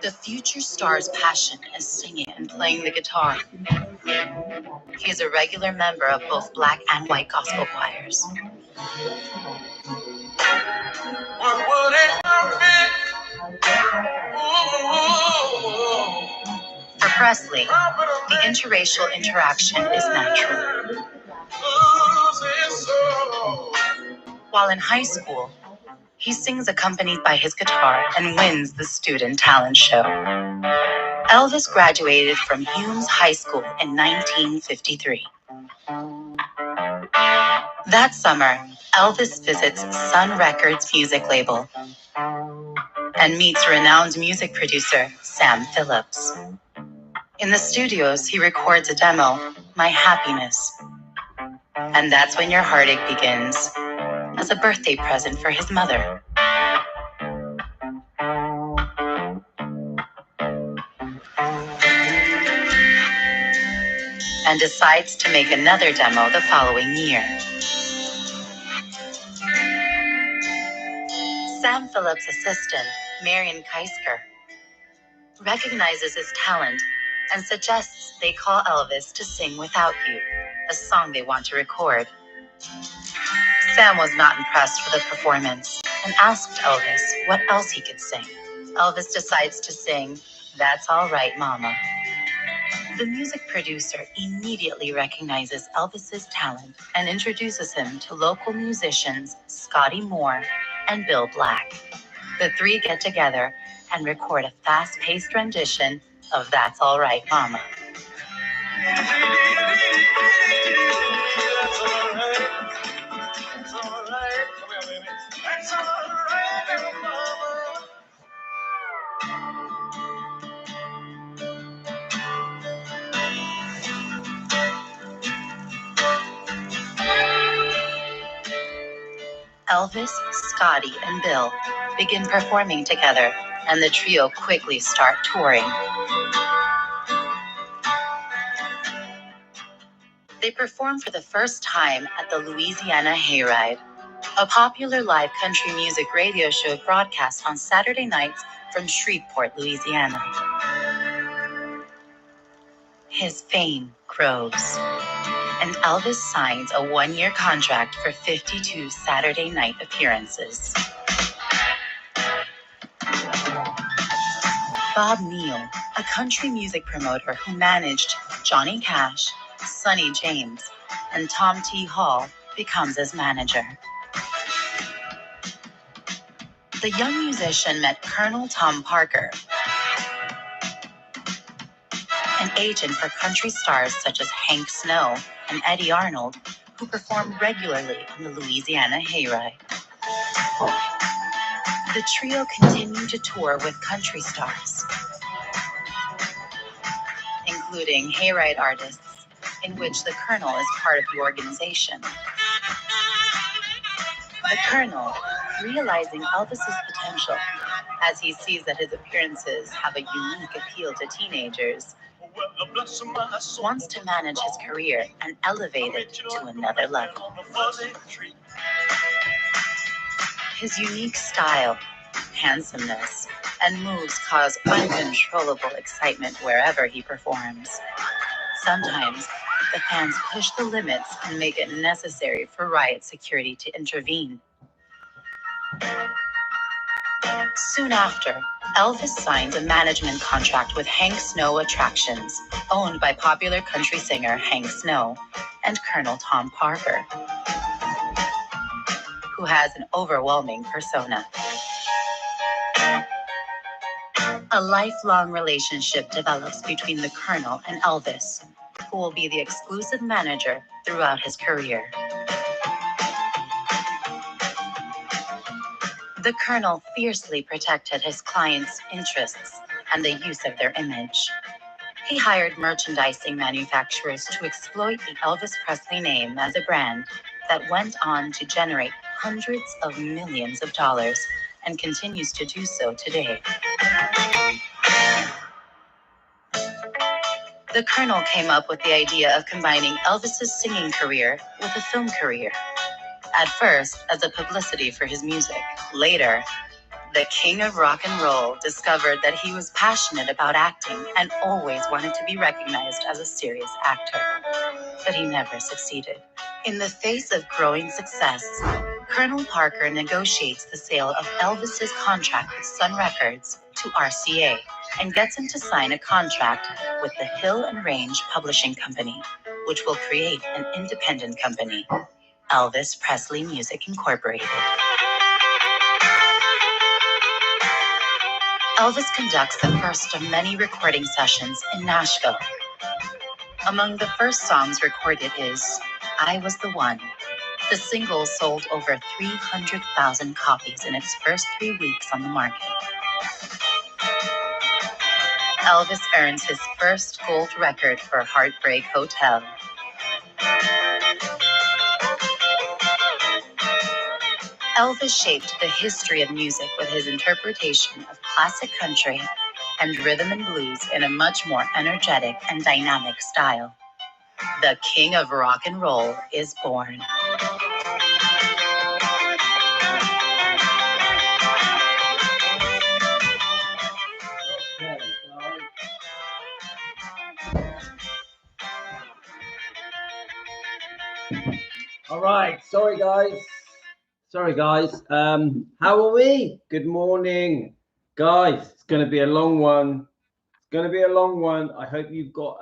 The future star's passion is singing and playing the guitar. He is a regular member of both black and white gospel choirs. For Presley, the interracial interaction is natural. While in high school, he sings accompanied by his guitar and wins the student talent show. Elvis graduated from Humes High School in 1953. That summer, Elvis visits Sun Records music label and meets renowned music producer Sam Phillips. In the studios, he records a demo, My Happiness. And that's when your heartache begins, as a birthday present for his mother. And decides to make another demo the following year. Sam Phillips' assistant, Marion Keisker, recognizes his talent and suggests they call Elvis to sing Without You, a song they want to record. Sam was not impressed with the performance and asked Elvis what else he could sing. Elvis decides to sing That's All Right, Mama. The music producer immediately recognizes Elvis's talent and introduces him to local musicians Scotty Moore and Bill Black. The three get together and record a fast-paced rendition of That's All Right, Mama. Elvis, Scotty, and Bill begin performing together, and the trio quickly start touring. They perform for the first time at the Louisiana Hayride, a popular live country music radio show broadcast on Saturday nights from Shreveport, Louisiana. His fame grows, and Elvis signs a one-year contract for 52 Saturday night appearances. Bob Neal, a country music promoter who managed Johnny Cash, Sonny James, and Tom T. Hall, becomes his manager. The young musician met Colonel Tom Parker, an agent for country stars such as Hank Snow and Eddie Arnold, who performed regularly on the Louisiana Hayride. The trio continued to tour with country stars, including Hayride artists, in which the Colonel is part of the organization. The Colonel, realizing Elvis's potential, as he sees that his appearances have a unique appeal to teenagers, wants to manage his career and elevate it to another level. His unique style, handsomeness, and moves cause uncontrollable excitement wherever he performs. Sometimes, the fans push the limits and make it necessary for riot security to intervene. Soon after, Elvis signs a management contract with Hank Snow Attractions, owned by popular country singer Hank Snow and Colonel Tom Parker, who has an overwhelming persona. A lifelong relationship develops between the Colonel and Elvis, who will be the exclusive manager throughout his career. The Colonel fiercely protected his clients' interests and the use of their image. He hired merchandising manufacturers to exploit the Elvis Presley name as a brand that went on to generate hundreds of millions of dollars and continues to do so today. The Colonel came up with the idea of combining Elvis's singing career with a film career. At first, as a publicity for his music. Later, The king of rock and roll discovered that he was passionate about acting and always wanted to be recognized as a serious actor, but he never succeeded. In the face of growing success, Colonel Parker negotiates the sale of Elvis's contract with Sun Records to RCA and gets him to sign a contract with the Hill and Range Publishing Company, which will create an independent company, Elvis Presley Music Incorporated. Elvis conducts the first of many recording sessions in Nashville. Among the first songs recorded is I Was the One. The single sold over 300,000 copies in its first 3 weeks on the market. Elvis earns his first gold record for Heartbreak Hotel. Elvis shaped the history of music with his interpretation of classic country and rhythm and blues in a much more energetic and dynamic style. The king of rock and roll is born. All right, sorry guys. How are we? Good morning, guys. It's going to be a long one. I hope you've got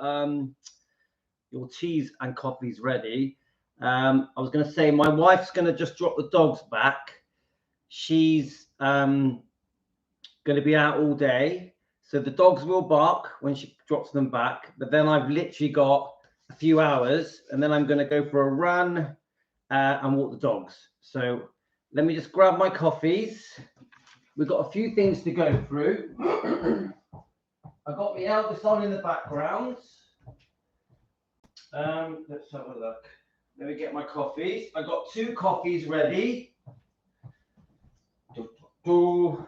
your teas and coffees ready. I was going to say my wife's going to just drop the dogs back. She's going to be out all day, so the dogs will bark when she drops them back, but then I've literally got a few hours and then I'm going to go for a run and walk the dogs. So let me just grab my coffees. We've got a few things to go through. I've got the Elvis on in the background. Let's have a look. Let me get my coffees. I've got 2 coffees ready. Oh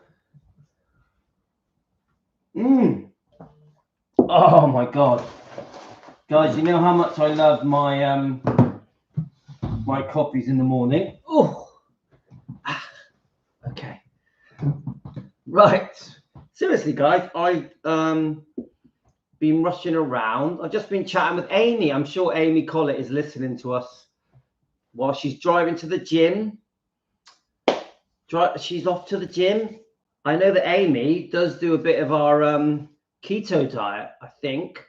my God. Guys, you know how much I love my my coffees in the morning. Okay. Right. Seriously, guys, I've been rushing around. I've just been chatting with Amy. I'm sure Amy Collett is listening to us while she's driving to the gym. She's off to the gym. I know that Amy does do a bit of our keto diet, I think,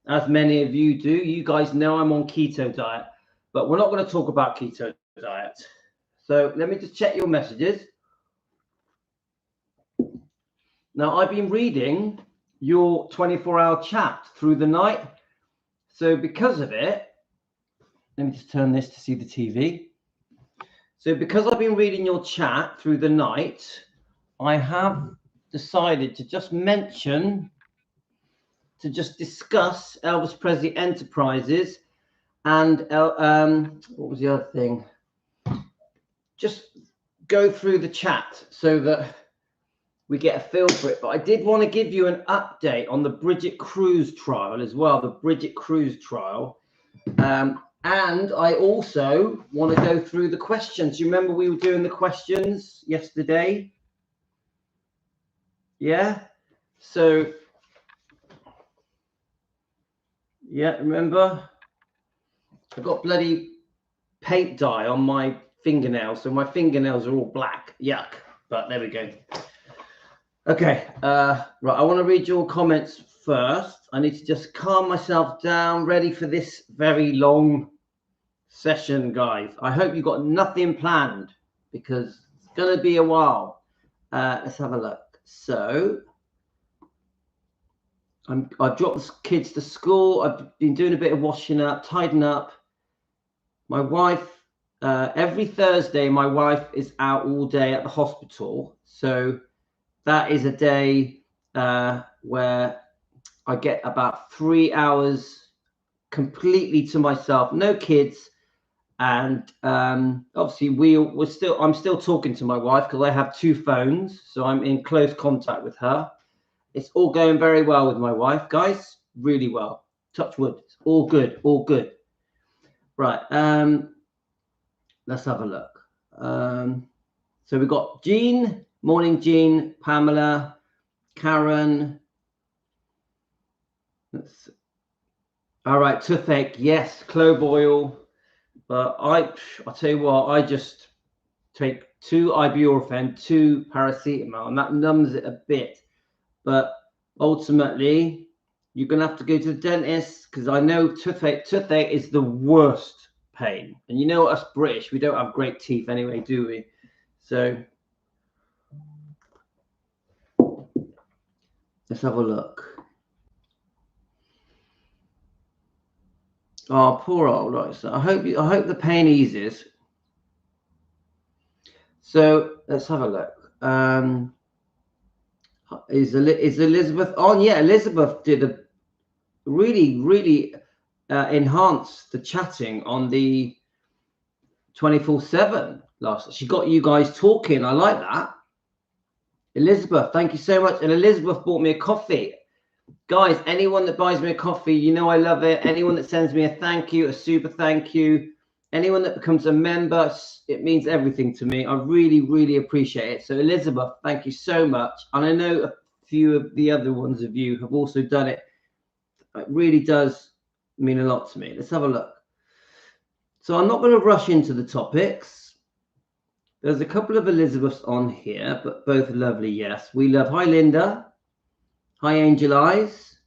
as many of you do. You guys know I'm on keto diet, but we're not going to talk about keto diet. So let me just check your messages. Now, I've been reading your 24-hour chat through the night. So because of it, let me just turn this to see the TV. So because I've been reading your chat through the night, I have decided to just discuss Elvis Presley Enterprises and what was the other thing? Just go through the chat so that we get a feel for it. But I did want to give you an update on the Bridget Cruz trial as well, the Bridget Cruz trial. And I also want to go through the questions. You remember we were doing the questions yesterday? Yeah? So, yeah, remember? I got bloody paint dye on my fingernails, so my fingernails are all black. Yuck. But there we go. Okay, right, I want to read your comments first. I need to just calm myself down, ready for this very long session, guys. I hope you got nothing planned because it's going to be a while. Let's have a look. So, I've dropped the kids to school. I've been doing a bit of washing up, tidying up. My wife, every Thursday, my wife is out all day at the hospital. So that is a day where I get about 3 hours completely to myself, no kids. And obviously I'm still talking to my wife because I have 2 phones. So I'm in close contact with her. It's all going very well with my wife, guys. Really well. Touch wood. It's all good. All good. Right. Let's have a look. So we've got Jean Morning, Jean, Pamela, Karen. All right, toothache, yes, clove oil. But I'll tell you what, I just take 2 ibuprofen, 2 paracetamol, and that numbs it a bit. But ultimately, you're going to have to go to the dentist, because I know toothache is the worst pain. And you know, us British, we don't have great teeth anyway, do we? So let's have a look. Oh, poor old Lisa. I hope the pain eases. So let's have a look. Is Elizabeth on? Yeah, Elizabeth did a really enhance the chatting on the 24/7 last. She got you guys talking. I like that. Elizabeth, thank you so much. And Elizabeth bought me a coffee. Guys, anyone that buys me a coffee, you know I love it. Anyone that sends me a thank you, a super thank you, anyone that becomes a member, it means everything to me. I really appreciate it. So Elizabeth, thank you so much. And I know a few of the other ones of you have also done it. It really does mean a lot to me. Let's have a look. So I'm not going to rush into the topics. There's a couple of Elizabeths on here, but both lovely. Yes, we love. Hi, Linda. Hi, Angel Eyes.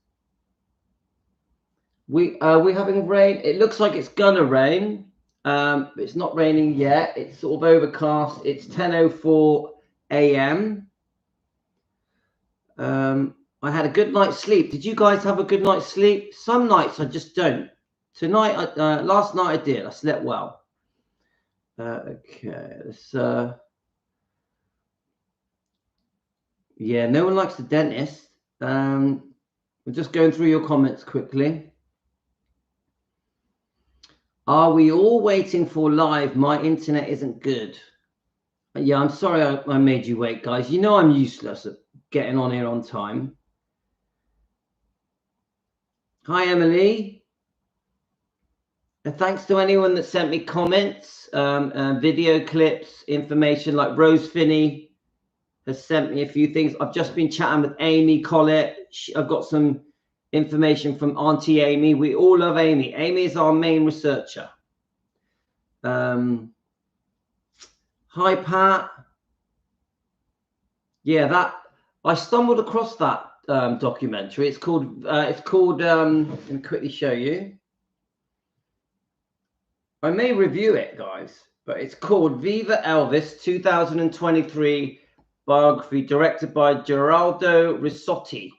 We're having rain. It looks like it's gonna rain. It's not raining yet. It's sort of overcast. It's 10:04 a.m. I had a good night's sleep. Did you guys have a good night's sleep? Some nights I just don't. Tonight, last night I did. I slept well. Okay, let's. Yeah, no one likes the dentist. We're just going through your comments quickly. Are we all waiting for live? My internet isn't good. Yeah, I'm sorry I made you wait, guys. You know I'm useless at getting on here on time. Hi, Emily. And thanks to anyone that sent me comments, video clips, information, like Rose Finney has sent me a few things. I've just been chatting with Amy Collett. I've got some information from Auntie Amy. We all love Amy. Amy is our main researcher. Hi, Pat. Yeah, that I stumbled across that documentary. It's called let me quickly show you. I may review it, guys, but it's called Viva Elvis 2023 biography, directed by Geraldo Rissotti.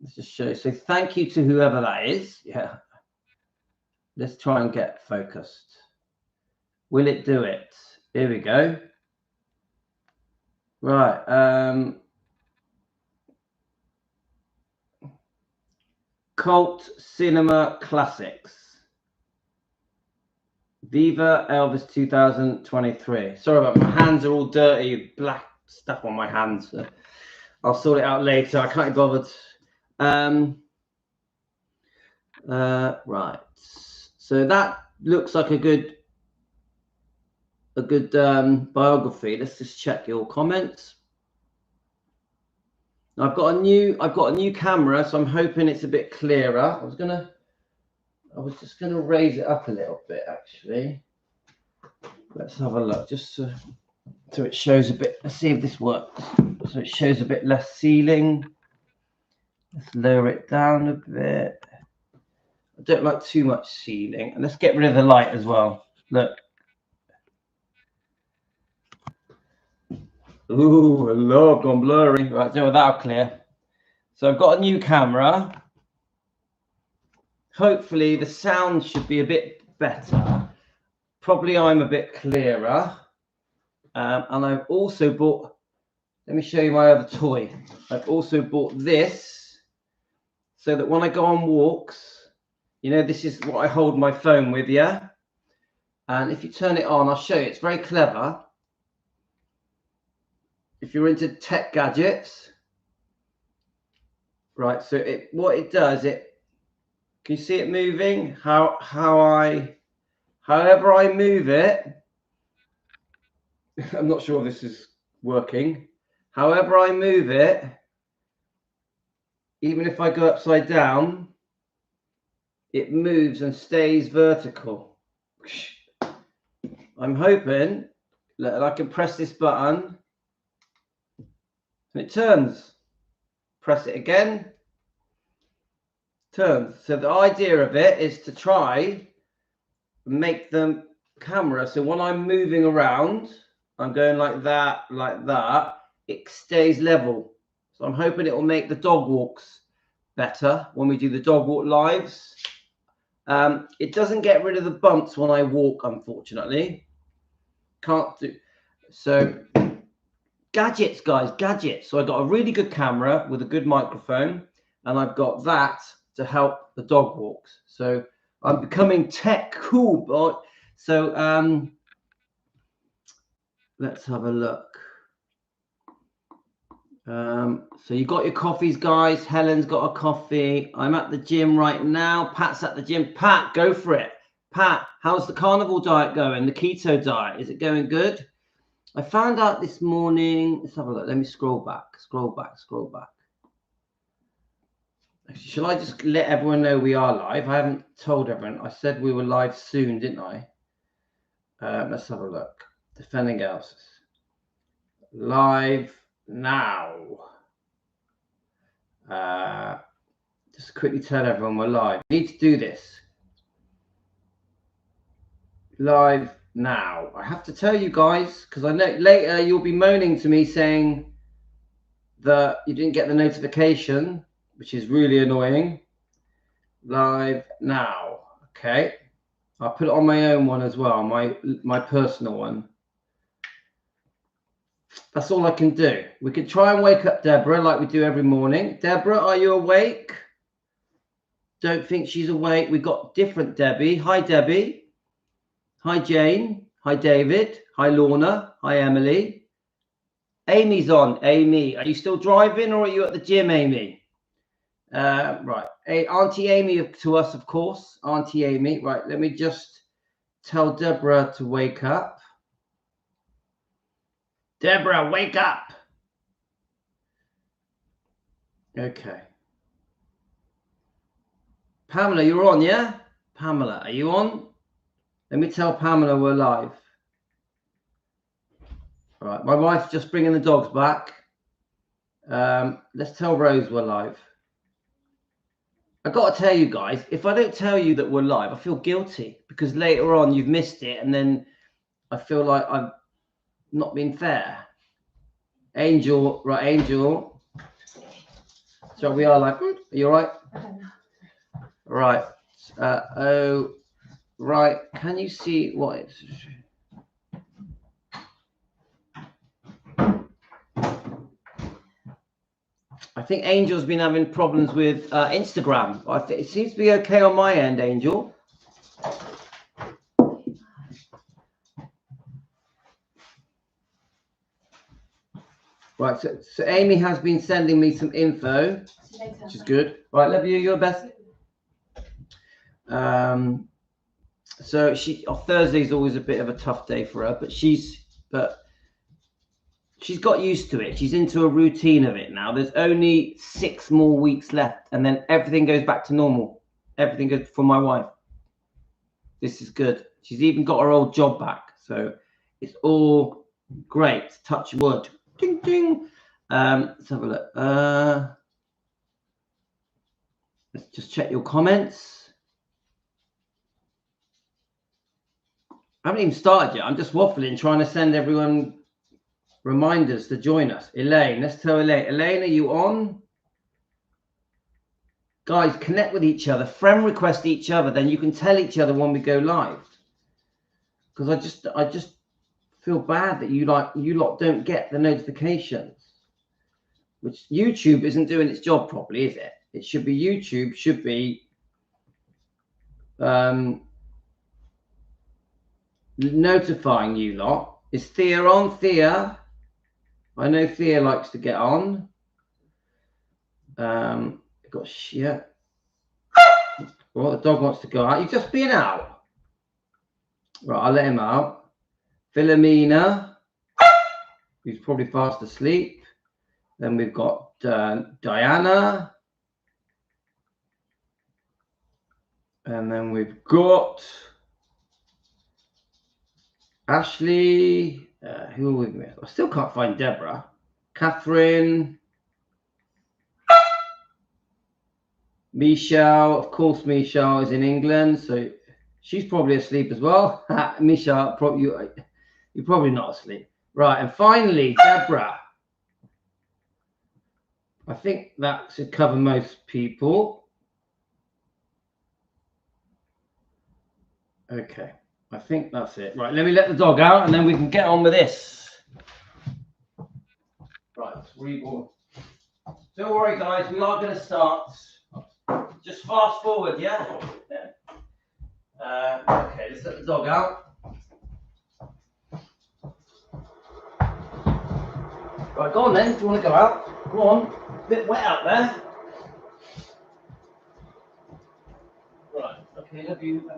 Let's just show you. So thank you to whoever that is. Yeah. Let's try and get focused. Will it do it? Here we go. Right. Cult Cinema Classics. Viva Elvis 2023. Sorry about my hands are all dirty, black stuff on my hands. I'll sort it out later. I can't be bothered. Right. So that looks like a good biography. Let's just check your comments. I've got a new camera, so I'm hoping it's a bit clearer. I was just gonna raise it up a little bit, actually. Let's have a look, just so it shows a bit. Let's see if this works. So it shows a bit less ceiling. Let's lower it down a bit. I don't like too much ceiling, and let's get rid of the light as well. Look. Ooh, hello, I've gone blurry. Right, so that'll clear. So I've got a new camera. Hopefully the sound should be a bit better. Probably I'm a bit clearer. And I've also bought, let me show you my other toy. I've also bought this so that when I go on walks, you know, this is what I hold my phone with, yeah? And if you turn it on, I'll show you. It's very clever. If you're into tech gadgets. Right, so what it does, can you see it moving? However I move it, I'm not sure if this is working. However I move it, even if I go upside down, it moves and stays vertical. I'm hoping that I can press this button and it turns. Press it again, turns. So the idea of it is to try and make the camera, so when I'm moving around, I'm going like that, it stays level. So I'm hoping it will make the dog walks better when we do the dog walk lives. It doesn't get rid of the bumps when I walk, unfortunately. Can't do. So gadgets, guys, gadgets. So I got a really good camera with a good microphone, and I've got that to help the dog walks. So I'm becoming tech cool, boy. So let's have a look. So you got your coffees, guys. Helen's got a coffee. I'm at the gym right now. Pat's at the gym. Pat, go for it. Pat, how's the carnivore diet going? The keto diet, is it going good? I found out this morning. Let's have a look. Let me scroll back. Actually, shall I just let everyone know we are live? I haven't told everyone. I said we were live soon, didn't I? Let's have a look. Defending else. Live now. Just quickly tell everyone we're live. We need to do this. Live now. I have to tell you guys, because I know later you'll be moaning to me saying that you didn't get the notification, which is really annoying. Live now. Okay. I'll put it on my own one as well, my personal one. That's all I can do. We could try and wake up Deborah like we do every morning. Deborah, are you awake? Don't think she's awake. We've got different Debbie. Hi, Debbie. Hi, Jane. Hi, David. Hi, Lorna. Hi, Emily. Amy's on. Amy, are you still driving or are you at the gym, Amy? Right. Hey, Auntie Amy to us, of course. Auntie Amy. Right. Let me just tell Deborah to wake up. Deborah, wake up. Okay. Pamela, you're on, yeah? Pamela, are you on? Let me tell Pamela we're live. All right. My wife's just bringing the dogs back. Let's tell Rose we're live. I got to tell you guys, if I don't tell you that we're live, I feel guilty because later on you've missed it and then I feel like I've not been fair. Angel, right, Angel. So we are like, are you all right? Right. Oh, right. Can you see what it's... I think Angel's been having problems with Instagram. I think it seems to be okay on my end, Angel. Right, so Amy has been sending me some info, which is good. Right, love you. You're the best. So Thursday is always a bit of a tough day for her, but she's got used to it. She's into a routine of it now. There's only 6 more weeks left, and then everything goes back to normal. Everything goes for my wife. This is good. She's even got her old job back, so it's all great. Touch wood. Ding ding. Let's have a look. Let's just check your comments. I haven't even started yet. I'm just waffling, trying to send everyone reminders to join us. Elaine, let's tell Elaine. Elaine, are you on? Guys, connect with each other. Friend request each other. Then you can tell each other when we go live. Because I just feel bad that you lot don't get the notifications. Which YouTube isn't doing its job properly, is it? It should be YouTube should be notifying you lot. Is Thea on? Thea, I know Thea likes to get on. Got shit. Well, the dog wants to go out. You've just been out. Right, I'll let him out. Philomena. who's probably fast asleep. Then we've got Diana. And then we've got Ashley. Who are we with? I still can't find Deborah. Catherine. Michelle. Of course, Michelle is in England, so she's probably asleep as well. Michelle, you're probably not asleep. Right, and finally, Deborah. I think that should cover most people. Okay, I think that's it. Right, let me let the dog out and then we can get on with this. Right, reborn. Don't worry, guys, we are going to start. Just fast forward, yeah? Okay, let's let the dog out. Right, go on then, if you want to go out. Go on, a bit wet out there. Right, okay, love you.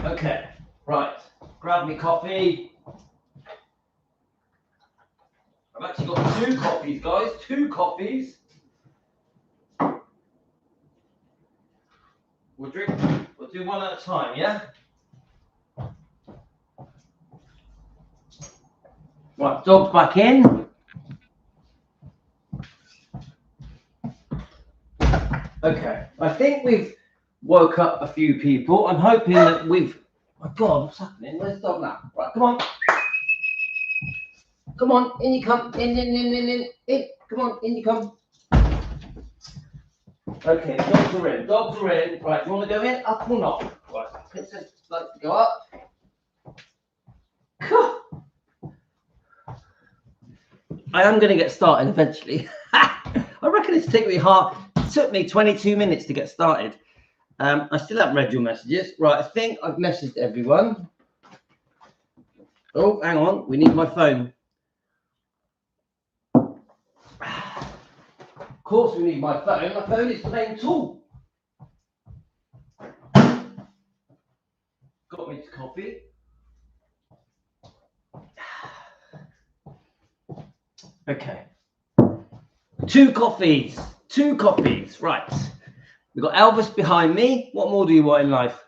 Okay, right, grab me coffee. I've actually got 2 coffees, guys, 2 coffees. We'll do one at a time, yeah? Right, dog's back in. Okay, I think we've woke up a few people. I'm hoping that we've... Oh my God, what's happening? Where's the dog now? Right, come on. Come on, in you come. In. Come on, in you come. Okay, dogs are in. Dogs are in. Right, you want to go in? Up or not? Right, Princess likes to go up. I am going to get started eventually. I reckon it's taken me It took me 22 minutes to get started. I still haven't read your messages. Right, I think I've messaged everyone. Oh, hang on. We need my phone. Of course we need my phone. My phone is the main tool. Got me to coffee. Okay. 2 coffees. 2 coffees. Right. We've got Elvis behind me. What more do you want in life?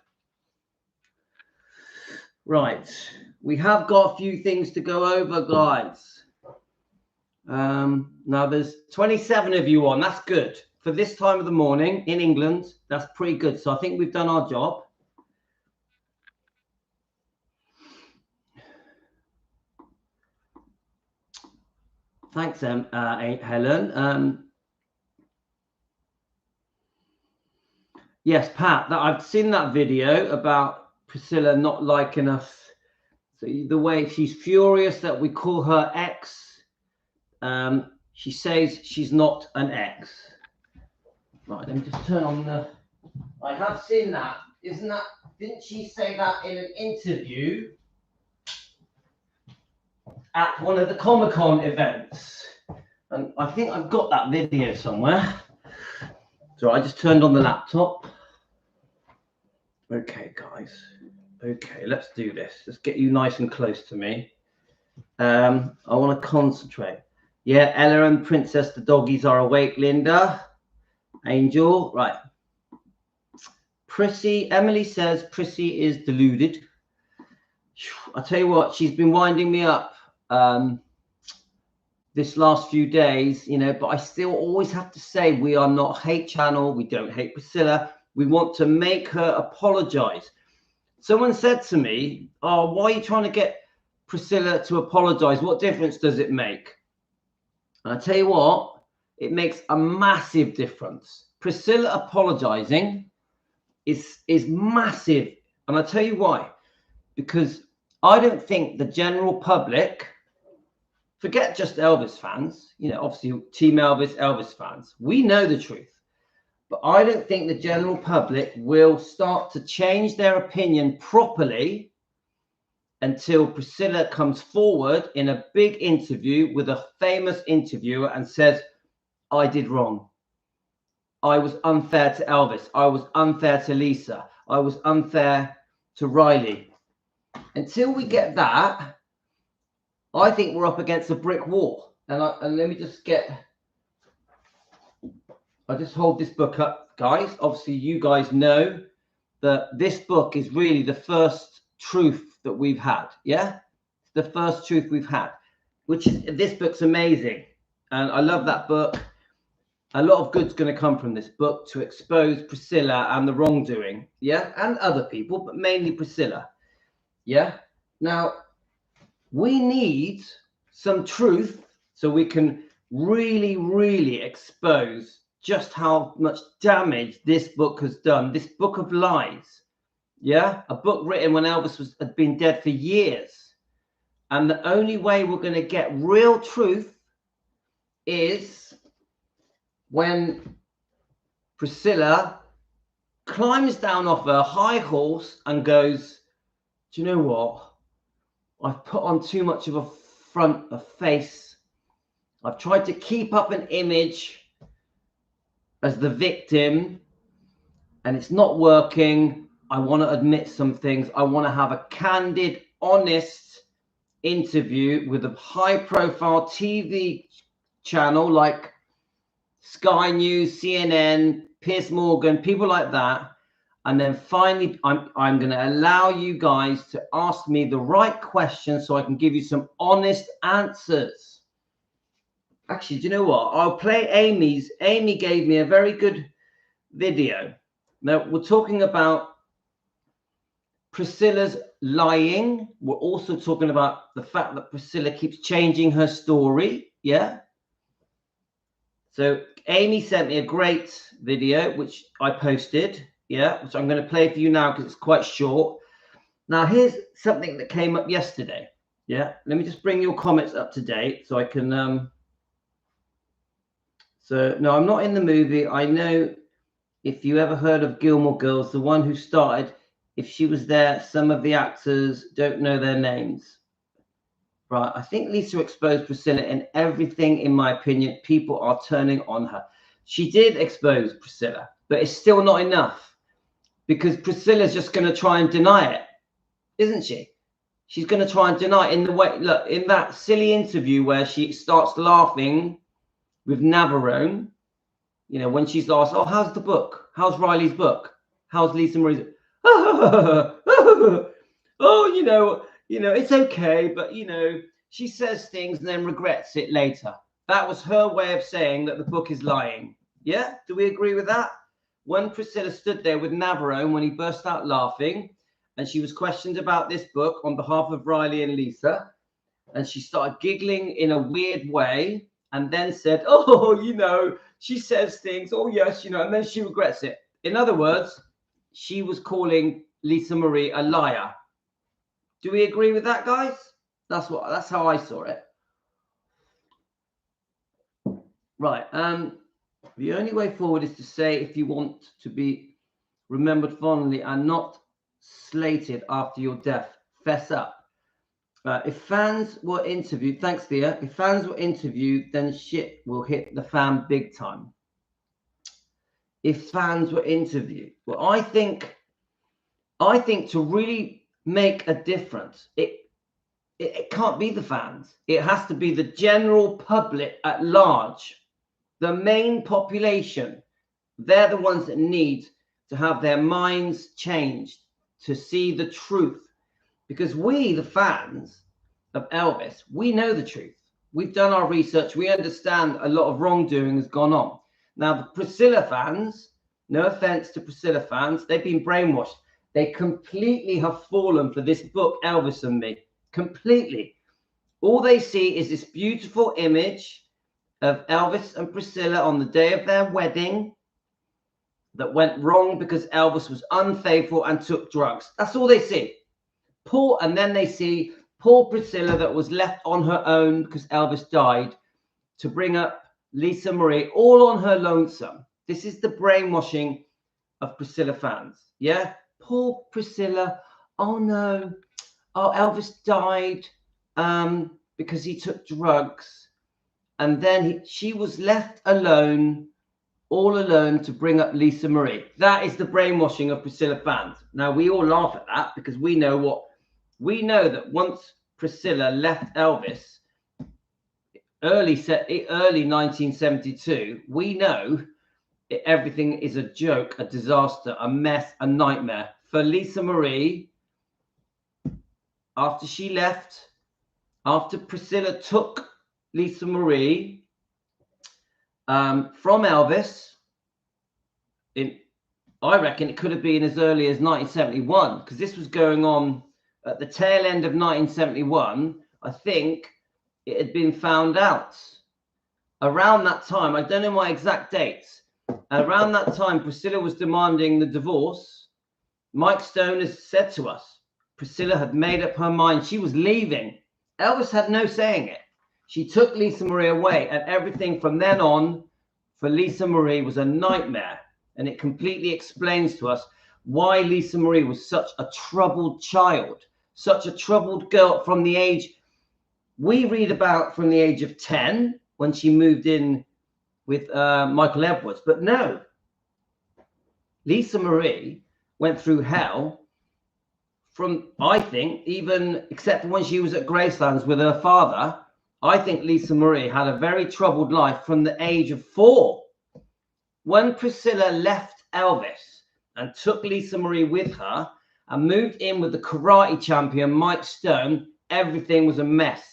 Right. We have got a few things to go over, guys. Now there's 27 of you on. That's good. For this time of the morning in England, that's pretty good. So I think we've done our job. Thanks, Helen. Yes, Pat, I've seen that video about Priscilla not liking us. So the way she's furious that we call her ex. She says she's not an ex. Right, let me just turn on the... I have seen that. Didn't she say that in an interview at one of the Comic-Con events? And I think I've got that video somewhere. So I just turned on the laptop. Okay, guys. Okay, let's do this. Let's get you nice and close to me. I want to concentrate. Yeah, Ella and Princess, the doggies are awake, Linda. Angel, right. Prissy, Emily says Prissy is deluded. I tell you what, she's been winding me up this last few days, you know, but I still always have to say we are not hate channel. We don't hate Priscilla. We want to make her apologize. Someone said to me, oh, why are you trying to get Priscilla to apologize? What difference does it make? And I tell you what, it makes a massive difference. Priscilla apologizing is massive. And I'll tell you why. Because I don't think the general public, forget just Elvis fans, you know, obviously Team Elvis, Elvis fans, we know the truth. But I don't think the general public will start to change their opinion properly until Priscilla comes forward in a big interview with a famous interviewer and says, I did wrong. I was unfair to Elvis. I was unfair to Lisa. I was unfair to Riley. Until we get that, I think we're up against a brick wall. And let me just I'll just hold this book up, guys. Obviously, you guys know that this book is really the first truth that we've had. Yeah, the first truth we've had, which is, this book's amazing, and I love that book. A lot of good's going to come from this book to expose Priscilla and the wrongdoing, yeah, and other people, but mainly Priscilla. Yeah. Now we need some truth so we can really expose just how much damage this book has done. This book of lies. Yeah, a book written when Elvis had been dead for years. And the only way we're going to get real truth is when Priscilla climbs down off her high horse and goes, do you know what? I've put on too much of a face. I've tried to keep up an image as the victim, and it's not working. I want to admit some things. I want to have a candid, honest interview with a high-profile TV channel like Sky News, CNN, Piers Morgan, people like that. And then finally, I'm going to allow you guys to ask me the right questions so I can give you some honest answers. Actually, do you know what? I'll play Amy's. Amy gave me a very good video. Now, we're talking about Priscilla's lying. We're also talking about the fact that Priscilla keeps changing her story. Yeah. So Amy sent me a great video, which I posted. Yeah, which I'm going to play for you now because it's quite short. Now, here's something that came up yesterday. Yeah, let me just bring your comments up to date so I can. So, no, I'm not in the movie. I know if you ever heard of Gilmore Girls, the one who started, if she was there, some of the actors don't know their names. Right, I think Lisa exposed Priscilla in everything, in my opinion. People are turning on her. She did expose Priscilla, but it's still not enough. Because Priscilla's just going to try and deny it, isn't she? She's going to try and deny it in the way, look, in that silly interview where she starts laughing with Navarone, you know, when she's asked, oh, how's the book? How's Riley's book? How's Lisa Marie's? Oh, you know, it's okay. But, you know, she says things and then regrets it later. That was her way of saying that the book is lying. Yeah? Do we agree with that? When Priscilla stood there with Navarone, when he burst out laughing, and she was questioned about this book on behalf of Riley and Lisa, and she started giggling in a weird way, and then said, oh, you know, she says things, oh, yes, you know, and then she regrets it. In other words, she was calling Lisa Marie a liar. Do we agree with that, guys? That's how I saw it. Right. The only way forward is to say, if you want to be remembered fondly and not slated after your death, fess up. If fans were interviewed, thanks, Thea. If fans were interviewed, then shit will hit the fan big time. If fans were interviewed, well, I think to really make a difference, it can't be the fans. It has to be the general public at large. The main population, they're the ones that need to have their minds changed to see the truth. Because we, the fans of Elvis, we know the truth. We've done our research. We understand a lot of wrongdoing has gone on. Now, the Priscilla fans, no offense to Priscilla fans, they've been brainwashed. They completely have fallen for this book, Elvis and Me. completely. All they see is this beautiful image of Elvis and Priscilla on the day of their wedding that went wrong because Elvis was unfaithful and took drugs. That's all they see. And then they see poor Priscilla that was left on her own because Elvis died to bring up Lisa Marie all on her lonesome. This is the brainwashing of Priscilla fans. Yeah, poor Priscilla. Oh no, oh Elvis died because he took drugs, and then she was left alone, all alone, to bring up Lisa Marie. That is the brainwashing of Priscilla fans. Now we all laugh at that because we know that once Priscilla left Elvis early 1972, we know everything is a joke, a disaster, a mess, a nightmare for Lisa Marie. After she left, after Priscilla took Lisa Marie from Elvis, I reckon it could have been as early as 1971, because this was going on at the tail end of 1971. I think it had been found out around that time. I don't know my exact dates. Around that time, Priscilla was demanding the divorce. Mike Stone has said to us, Priscilla had made up her mind. She was leaving. Elvis had no say in it. She took Lisa Marie away, and everything from then on for Lisa Marie was a nightmare. And it completely explains to us why Lisa Marie was such a troubled child, such a troubled girl from the age we read about, from the age of 10, when she moved in with Michael Edwards. But no, Lisa Marie went through hell from, I think, even except for when she was at Gracelands with her father. I think Lisa Marie had a very troubled life from the age of 4. When Priscilla left Elvis and took Lisa Marie with her and moved in with the karate champion Mike Stone, everything was a mess.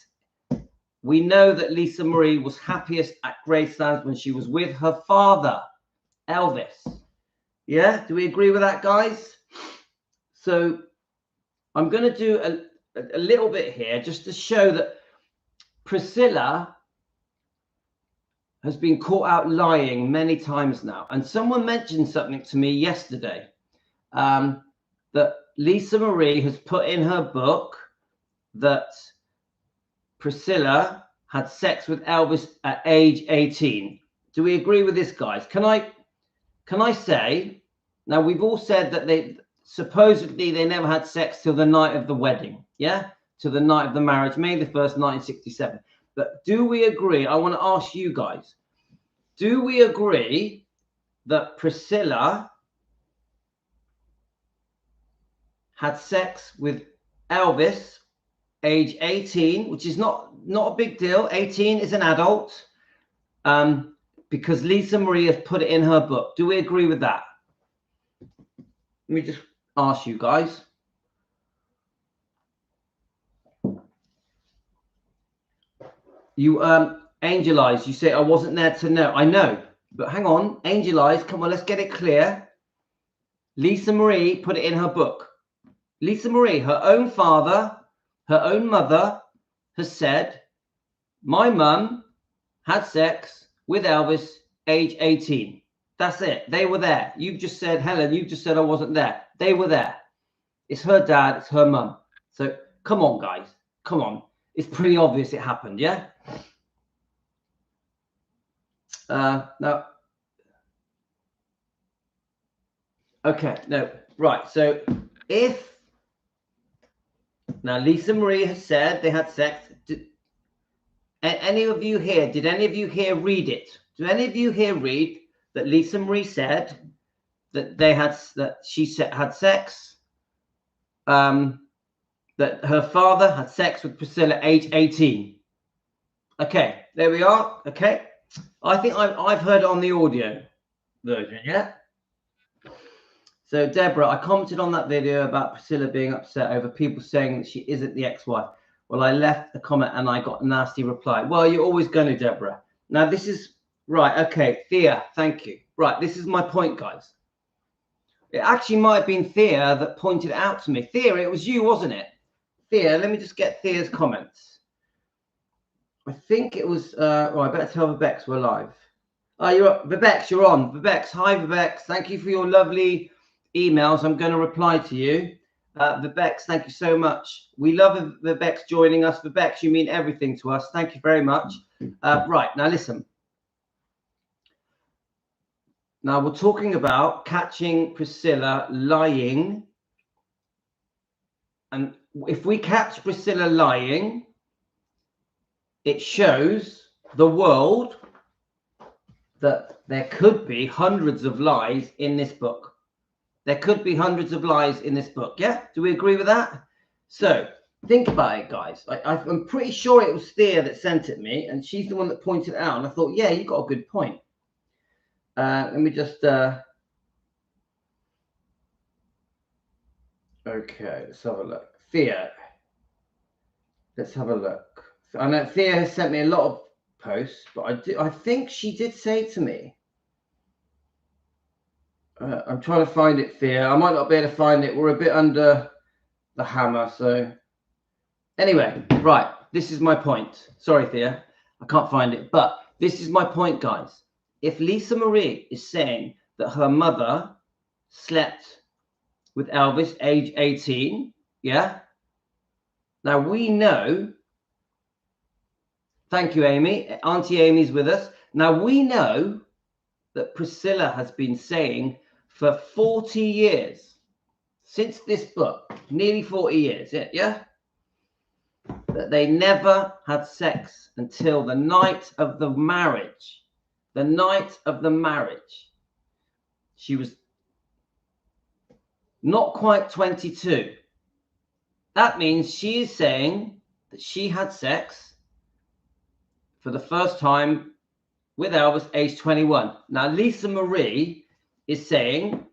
We know that Lisa Marie was happiest at Gracelands when she was with her father, Elvis. Yeah, do we agree with that, guys? So I'm going to do a little bit here just to show that Priscilla has been caught out lying many times now. And someone mentioned something to me yesterday, that Lisa Marie has put in her book that Priscilla had sex with Elvis at age 18. Do we agree with this, guys? Can I say, now we've all said that they supposedly they never had sex till the night of the wedding, yeah, to the night of the marriage, May the 1st, 1967. But do we agree? I want to ask you guys, do we agree that Priscilla had sex with Elvis age 18, which is not a big deal? 18 is an adult, because Lisa Marie has put it in her book. Do we agree with that? Let me just ask you guys. You Angel Eyes, you say I wasn't there to know. I know, but hang on, Angel Eyes, come on, let's get it clear. Lisa Marie put it in her book. Lisa Marie, her own father, her own mother has said, my mum had sex with Elvis age 18. That's it. They were there. You've just said, Helen, you've just said I wasn't there. They were there. It's her dad, it's her mum. So come on, guys, come on. It's pretty obvious it happened, yeah? No. Okay, no, right. So if now Lisa Marie has said they had sex, did any of you here read it? Do any of you here read that Lisa Marie said that she had sex, that her father had sex with Priscilla age 18? Okay, there we are. Okay, I think I've heard it on the audio version, yeah? So Deborah, I commented on that video about Priscilla being upset over people saying that she isn't the ex-wife. Well, I left a comment and I got a nasty reply. Well, you're always going to, Deborah. Now this is right. Okay, Thea, thank you. Right, this is my point, guys. It actually might have been Thea that pointed it out to me. Thea, it was you, wasn't it? Thea, let me just get Thea's comments. I think it was, well, I better tell Vibex we're live. Oh, you're up. Vibex, you're on. Vibex, hi Vibex. Thank you for your lovely emails. I'm going to reply to you. Vibex, thank you so much. We love Vibex joining us. Vibex, you mean everything to us. Thank you very much. Right, now listen. Now we're talking about catching Priscilla lying. And if we catch Priscilla lying, it shows the world that there could be hundreds of lies in this book. There could be hundreds of lies in this book. Yeah? Do we agree with that? So think about it, guys. I'm pretty sure it was Thea that sent it me, and she's the one that pointed it out. And I thought, yeah, you got a good point. Let me just... Okay, let's have a look. Thea. Let's have a look. I know Thea has sent me a lot of posts, but I think she did say to me, I'm trying to find it, Thea. I might not be able to find it. We're a bit under the hammer. So anyway, right. This is my point. Sorry, Thea. I can't find it. But this is my point, guys. If Lisa Marie is saying that her mother slept with Elvis age 18, yeah? Now we know, thank you, Amy. Auntie Amy's with us. Now we know that Priscilla has been saying for 40 years, since this book, nearly 40 years, yeah? That they never had sex until the night of the marriage. The night of the marriage. She was not quite 22. That means she is saying that she had sex for the first time with Elvis age 21. Now, Lisa Marie is saying,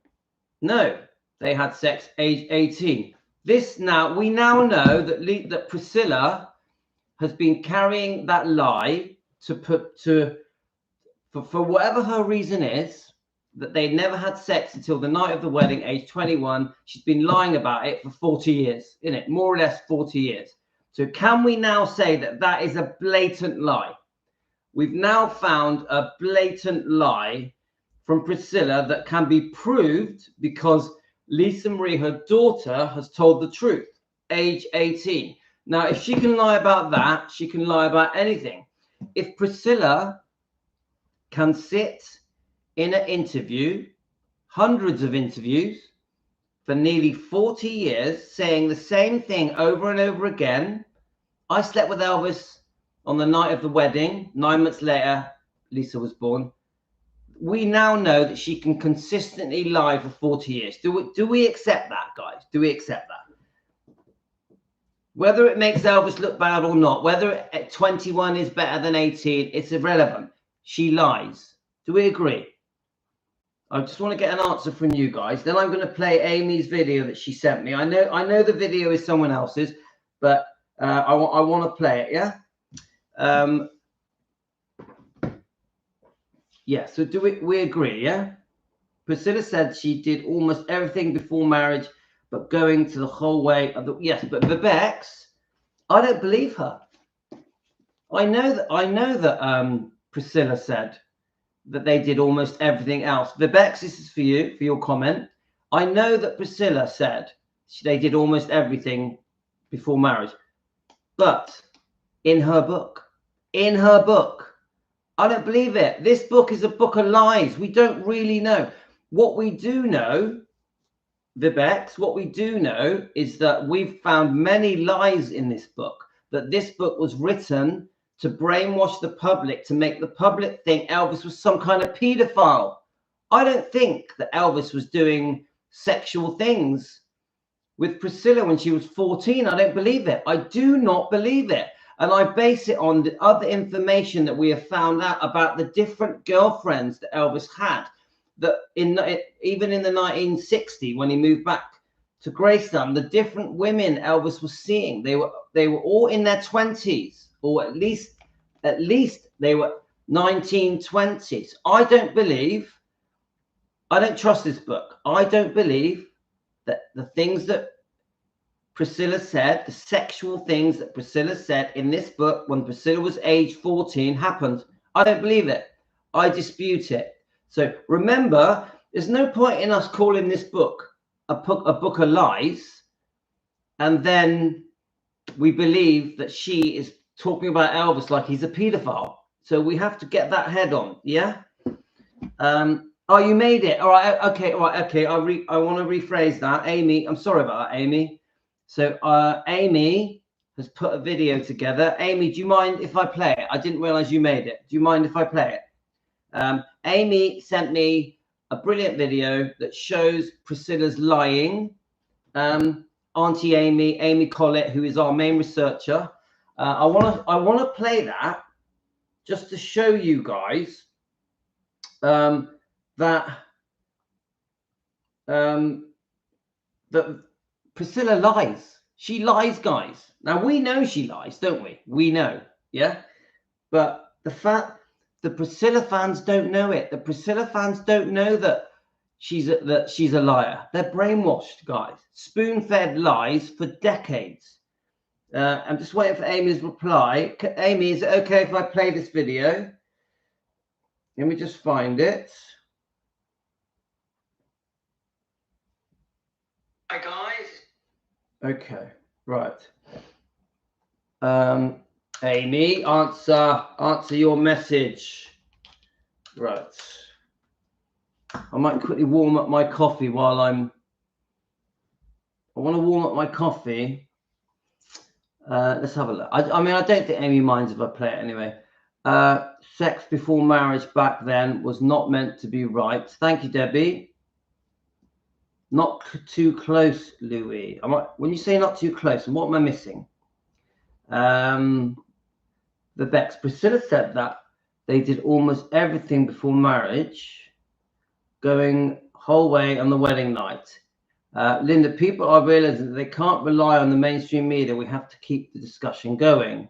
no, they had sex age 18. We now know that Priscilla has been carrying that lie for whatever her reason is, that they never had sex until the night of the wedding, age 21. She's been lying about it for 40 years, innit? More or less 40 years. So can we now say that that is a blatant lie? We've now found a blatant lie from Priscilla that can be proved because Lisa Marie, her daughter, has told the truth, age 18. Now, if she can lie about that, she can lie about anything. If Priscilla can sit in an interview, hundreds of interviews, for nearly 40 years, saying the same thing over and over again. I slept with Elvis on the night of the wedding. 9 months later, Lisa was born. We now know that she can consistently lie for 40 years. Do we accept that, guys? Do we accept that? Whether it makes Elvis look bad or not, whether 21 is better than 18, it's irrelevant. She lies. Do we agree? I just want to get an answer from you guys. Then I'm going to play Amy's video that she sent me. I know the video is someone else's, but I want to play it. Yeah. Yeah. So do we agree? Yeah. Priscilla said she did almost everything before marriage, but going to the whole way of the yes. But Vibex, I don't believe her. I know that Priscilla said that they did almost everything else. Vibex, this is for you, for your comment. I know that Priscilla said they did almost everything before marriage, but in her book, I don't believe it. This book is a book of lies. We don't really know. What we do know, Vibex, what we do know is that we've found many lies in this book, that this book was written to brainwash the public, to make the public think Elvis was some kind of pedophile. I don't think that Elvis was doing sexual things with Priscilla when she was 14. I don't believe it. I do not believe it. And I base it on the other information that we have found out about the different girlfriends that Elvis had. That even in the 1960s, when he moved back to Graceland, the different women Elvis was seeing, they were all in their 20s, or at least they were 1920s. I don't trust this book. I don't believe that the things that Priscilla said, the sexual things that Priscilla said in this book when Priscilla was age 14 happened. I don't believe it. I dispute it. So remember, there's no point in us calling this book a book of lies, and then we believe that she is talking about Elvis like he's a paedophile. So we have to get that head on, yeah? Oh, you made it. All right, okay, all right, okay. I want to rephrase that. Amy, I'm sorry about that, Amy. So Amy has put a video together. Amy, do you mind if I play it? I didn't realize you made it. Do you mind if I play it? Amy sent me a brilliant video that shows Priscilla's lying. Auntie Amy Collett, who is our main researcher. I want to play that just to show you guys that Priscilla lies. She lies, guys. Now we know she lies, don't we? We know, yeah. But the fact the Priscilla fans don't know it. The Priscilla fans don't know that she's a liar. They're brainwashed, guys. Spoon-fed lies for decades. I'm just waiting for Amy's reply. Amy, is it okay if I play this video? Let me just find it. Hi, guys. Okay, right. Amy, answer your message. Right. I might quickly warm up my coffee while I want to warm up my coffee. Let's have a look. I mean, I don't think Amy minds if I play it anyway. Sex before marriage back then was not meant to be right. Thank you, Debbie. Not too close, Louis. When you say not too close, what am I missing? The Becks. Priscilla said that they did almost everything before marriage, going whole way on the wedding night. Linda, people are realizing that they can't rely on the mainstream media. We have to keep the discussion going.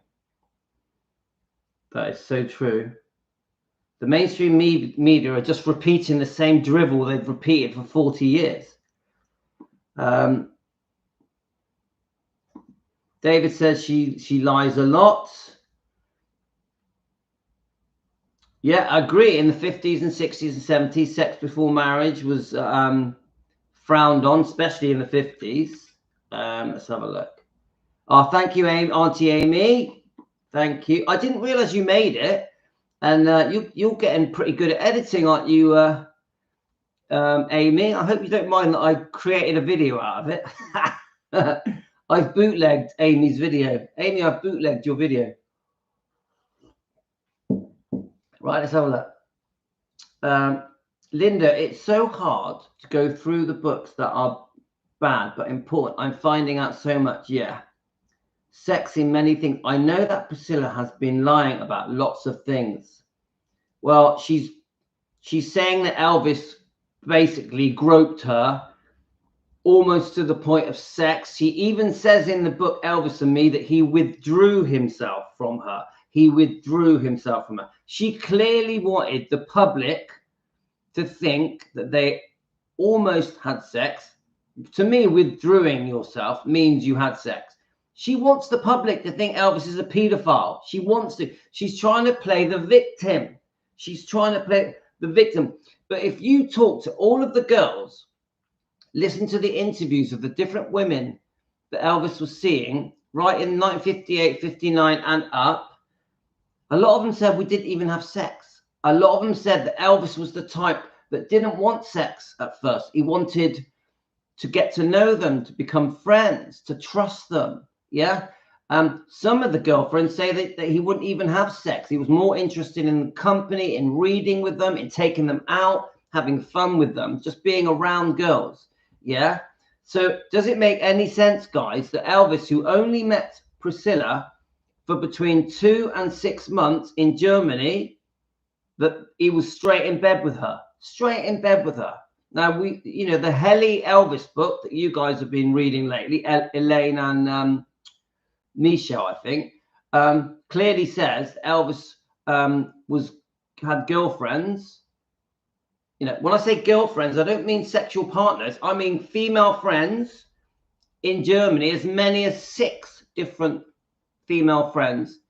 That is so true. The mainstream media are just repeating the same drivel they've repeated for 40 years. David says she lies a lot. Yeah, I agree. In the 50s and 60s and 70s, sex before marriage was frowned on, especially in the 50s. Let's have a look. Oh, thank you, Auntie Amy. Thank you. I didn't realize you made it. And you're getting pretty good at editing, aren't you, Amy? I hope you don't mind that I created a video out of it. I've bootlegged Amy's video. Amy, I've bootlegged your video. Right, let's have a look. Linda, it's so hard to go through the books that are bad but important. I'm finding out so much. Yeah. Sex in many things. I know that Priscilla has been lying about lots of things. Well, she's saying that Elvis basically groped her almost to the point of sex. She even says in the book Elvis and Me that he withdrew himself from her. He withdrew himself from her. She clearly wanted the public to think that they almost had sex. To me, withdrawing yourself means you had sex. She wants the public to think Elvis is a paedophile. She wants to. She's trying to play the victim. She's trying to play the victim. But if you talk to all of the girls, listen to the interviews of the different women that Elvis was seeing right in 1958, 59 and up, a lot of them said we didn't even have sex. A lot of them said that Elvis was the type that didn't want sex at first. He wanted to get to know them, to become friends, to trust them. Yeah. Some of the girlfriends say that he wouldn't even have sex. He was more interested in the company, in reading with them, in taking them out, having fun with them, just being around girls. Yeah. So does it make any sense, guys, that Elvis, who only met Priscilla for between 2 and 6 months in Germany, that he was straight in bed with her, straight in bed with her? Now, the Helly Elvis book that you guys have been reading lately, Elaine and Michelle, I think, clearly says Elvis had girlfriends. When I say girlfriends, I don't mean sexual partners. I mean female friends in Germany as many as 6 different female friends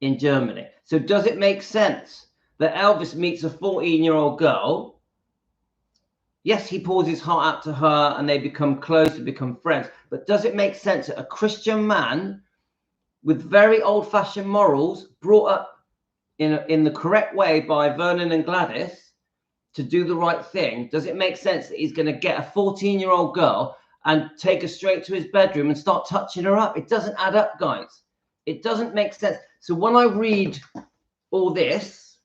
in Germany. So does it make sense that Elvis meets a 14-year-old girl? Yes, he pours his heart out to her and they become close and become friends. But does it make sense that a Christian man with very old-fashioned morals, brought up in the correct way by Vernon and Gladys to do the right thing, does it make sense that he's going to get a 14-year-old girl and take her straight to his bedroom and start touching her up? It doesn't add up, guys. It doesn't make sense. So when I read all this,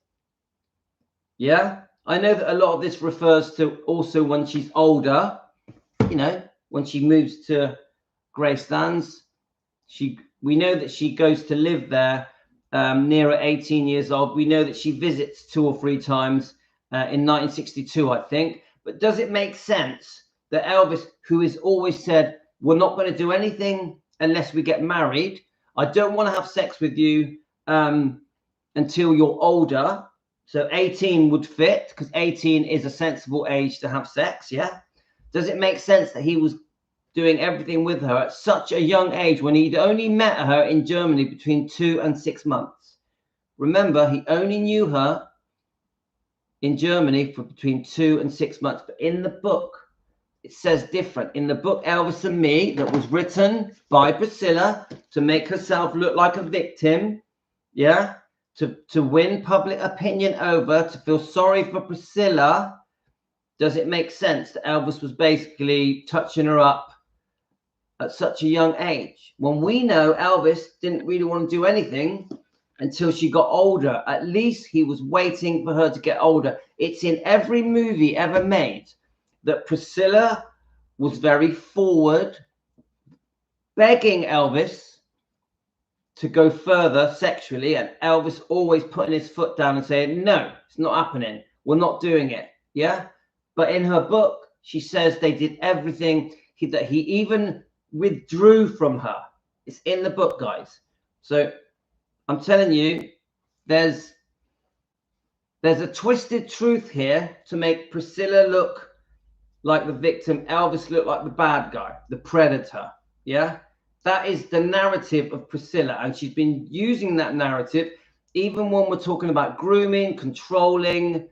yeah, I know that a lot of this refers to also when she's older, you know, when she moves to Gracelands. We know that she goes to live there nearer 18 years old. We know that she visits 2 or 3 times in 1962, I think. But does it make sense that Elvis, who has always said, we're not going to do anything unless we get married, I don't want to have sex with you until you're older. So 18 would fit, because 18 is a sensible age to have sex, yeah? Does it make sense that he was doing everything with her at such a young age when he'd only met her in Germany between 2 and 6 months? Remember, he only knew her in Germany for between 2 and 6 months. But in the book, it says different. In the book, Elvis and Me, that was written by Priscilla to make herself look like a victim, yeah? To win public opinion over, to feel sorry for Priscilla. Does it make sense that Elvis was basically touching her up at such a young age, when we know Elvis didn't really want to do anything until she got older? At least he was waiting for her to get older. It's in every movie ever made that Priscilla was very forward, begging Elvis to go further sexually, and Elvis always putting his foot down and saying, no, it's not happening, we're not doing it, yeah? But in her book, she says they did everything, that he even withdrew from her. It's in the book, guys. So I'm telling you, there's a twisted truth here to make Priscilla look like the victim, Elvis look like the bad guy, the predator. Yeah, that is the narrative of Priscilla, and she's been using that narrative even when we're talking about grooming, controlling,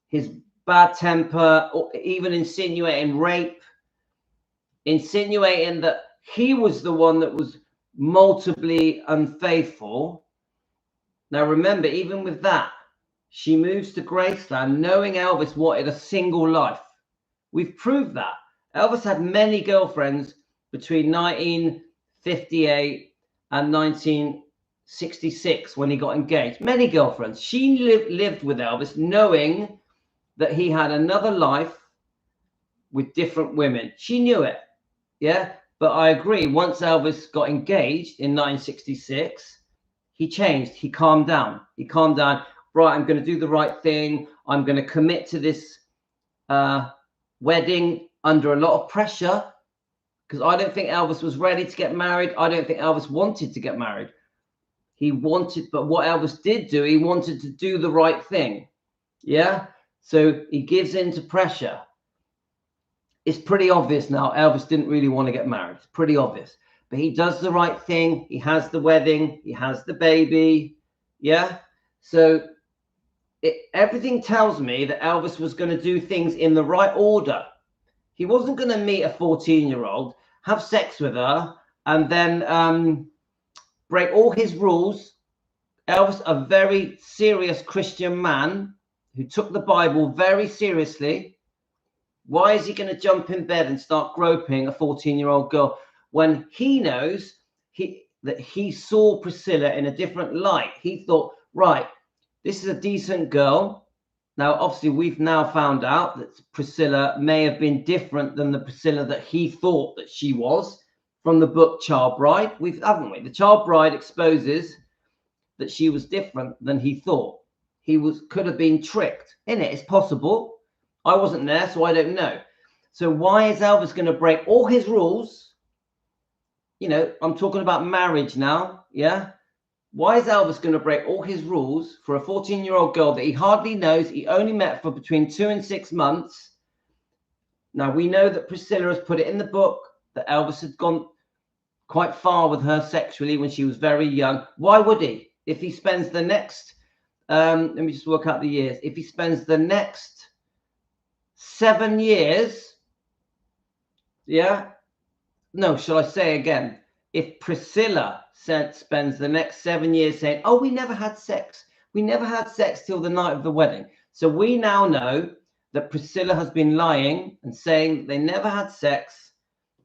his bad temper, or even insinuating rape, insinuating that he was the one that was multiply unfaithful. Now remember, even with that, she moves to Graceland knowing Elvis wanted a single life. We've proved that. Elvis had many girlfriends between 1958 and 1966 when he got engaged. Many girlfriends. She lived with Elvis knowing that he had another life with different women. She knew it. Yeah, but I agree. Once Elvis got engaged in 1966, he changed. He calmed down. He calmed down. Right, I'm going to do the right thing. I'm going to commit to this wedding under a lot of pressure, because I don't think Elvis was ready to get married. I don't think Elvis wanted to get married. He wanted, but what Elvis did do, he wanted to do the right thing. Yeah, so he gives in to pressure. It's pretty obvious now Elvis didn't really want to get married. It's pretty obvious. But he does the right thing. He has the wedding. He has the baby. Yeah. So everything tells me that Elvis was going to do things in the right order. He wasn't going to meet a 14-year-old, have sex with her, and then break all his rules. Elvis, a very serious Christian man who took the Bible very seriously. Why is he going to jump in bed and start groping a 14-year-old girl when he knows that he saw Priscilla in a different light? He thought, right, this is a decent girl. Now, obviously, we've now found out that Priscilla may have been different than the Priscilla that he thought that she was from the book Child Bride. Haven't we? The Child Bride exposes that she was different than he thought. He could have been tricked in it. It's possible. I wasn't there, so I don't know. So why is Elvis going to break all his rules? You know, I'm talking about marriage now, yeah? Why is Elvis going to break all his rules for a 14-year-old girl that he hardly knows, he only met for between 2 and 6 months? Now, we know that Priscilla has put it in the book that Elvis had gone quite far with her sexually when she was very young. Why would he? If he spends the next, let me just work out the years. If he spends the next 7 years, yeah, no, shall I say again? If Priscilla spends the next 7 years saying, oh, we never had sex. We never had sex till the night of the wedding. So we now know that Priscilla has been lying and saying that they never had sex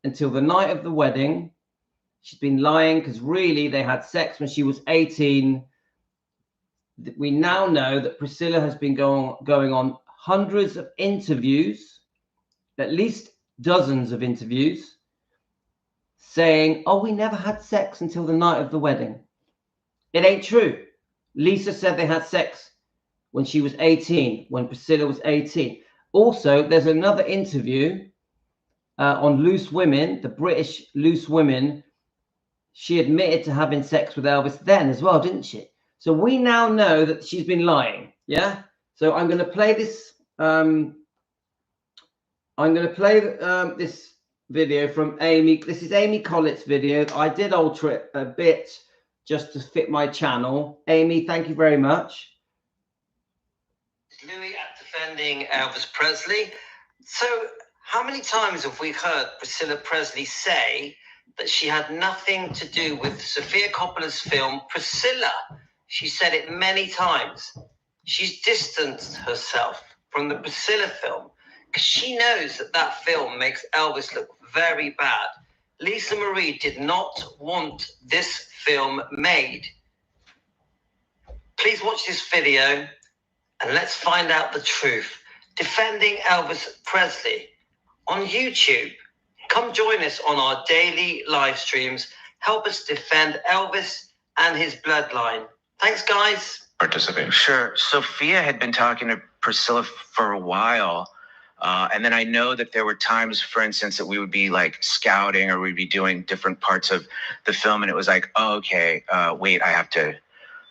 until the night of the wedding. She's been lying because really they had sex when she was 18. We now know that Priscilla has been going on hundreds of interviews, at least dozens of interviews, saying, oh, we never had sex until the night of the wedding. It ain't true. Lisa said they had sex when she was 18, when Priscilla was 18. Also, there's another interview on Loose Women, the British Loose Women. She admitted to having sex with Elvis then as well, didn't she? So we now know that she's been lying, yeah? So I'm going to play this. I'm going to play this video from Amy. This is Amy Collett's video. I did alter it a bit just to fit my channel. Amy, thank you very much. Louis at defending Elvis Presley. So how many times have we heard Priscilla Presley say that she had nothing to do with Sofia Coppola's film Priscilla? She said it many times. She's distanced herself from the Priscilla film because she knows that that film makes Elvis look very bad. Lisa Marie did not want this film made. Please watch this video and let's find out the truth. Defending Elvis Presley on YouTube. Come join us on our daily live streams. Help us defend Elvis and his bloodline. Thanks, guys. Participate. Sure. Sophia had been talking to Priscilla for a while. And then I know that there were times, for instance, that we would be like scouting or we'd be doing different parts of the film. And it was like, oh, okay, wait, I have to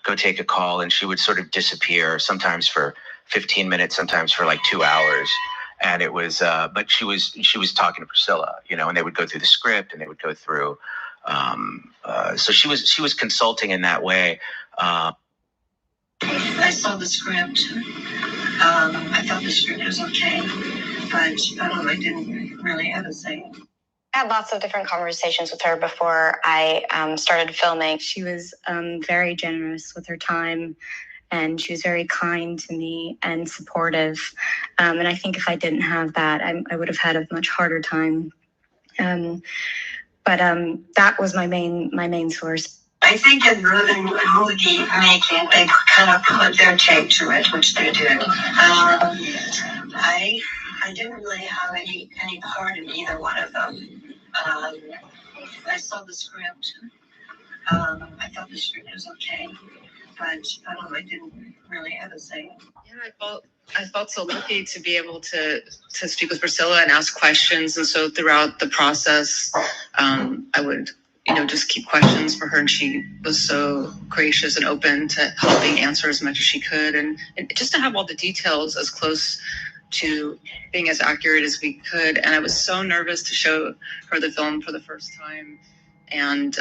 go take a call. And she would sort of disappear, sometimes for 15 minutes, sometimes for like 2 hours. And it was, but she was talking to Priscilla, you know, and they would go through the script and they would go through. So she was consulting in that way. I saw the script. I thought the script was okay, but I didn't really have a say. I had lots of different conversations with her before I started filming. She was very generous with her time, and she was very kind to me and supportive. And I think if I didn't have that, I would have had a much harder time. But that was my main source. I think in movie making, they kind of put their take to it, which they did. I didn't really have any part in either one of them. I saw the script. I thought the script was okay, but I didn't really have a say. Yeah, I felt so lucky to be able to speak with Priscilla and ask questions, and so throughout the process, I would, just keep questions for her, and she was so gracious and open to helping answer as much as she could, and just to have all the details as close to being as accurate as we could. And I was so nervous to show her the film for the first time. And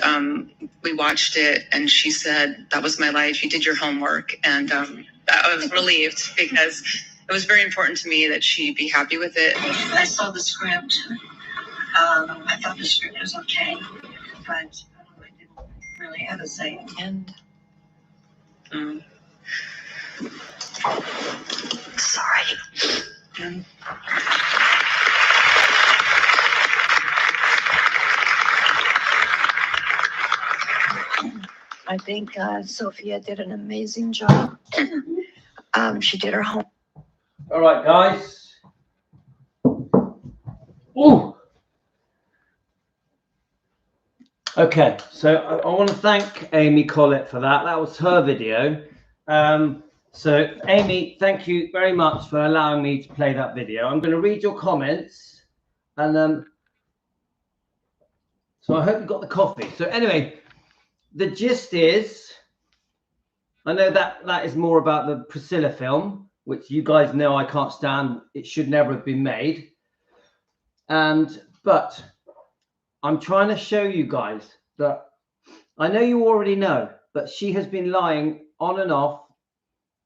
we watched it, and she said, "That was my life. You did your homework." And I was relieved because it was very important to me that she be happy with it. I saw the script. I thought the script was okay, but I didn't really have a say. And Sorry. I think Sophia did an amazing job. She did her home. All right, guys. Ooh. Okay, so I want to thank Amy Collett for that. That was her video. So Amy, thank you very much for allowing me to play that video. I'm going to read your comments, and so I hope you got the coffee. So anyway, the gist is, I know that is more about the Priscilla film, which you guys know I can't stand. It should never have been made. But I'm trying to show you guys that I know you already know, but she has been lying on and off,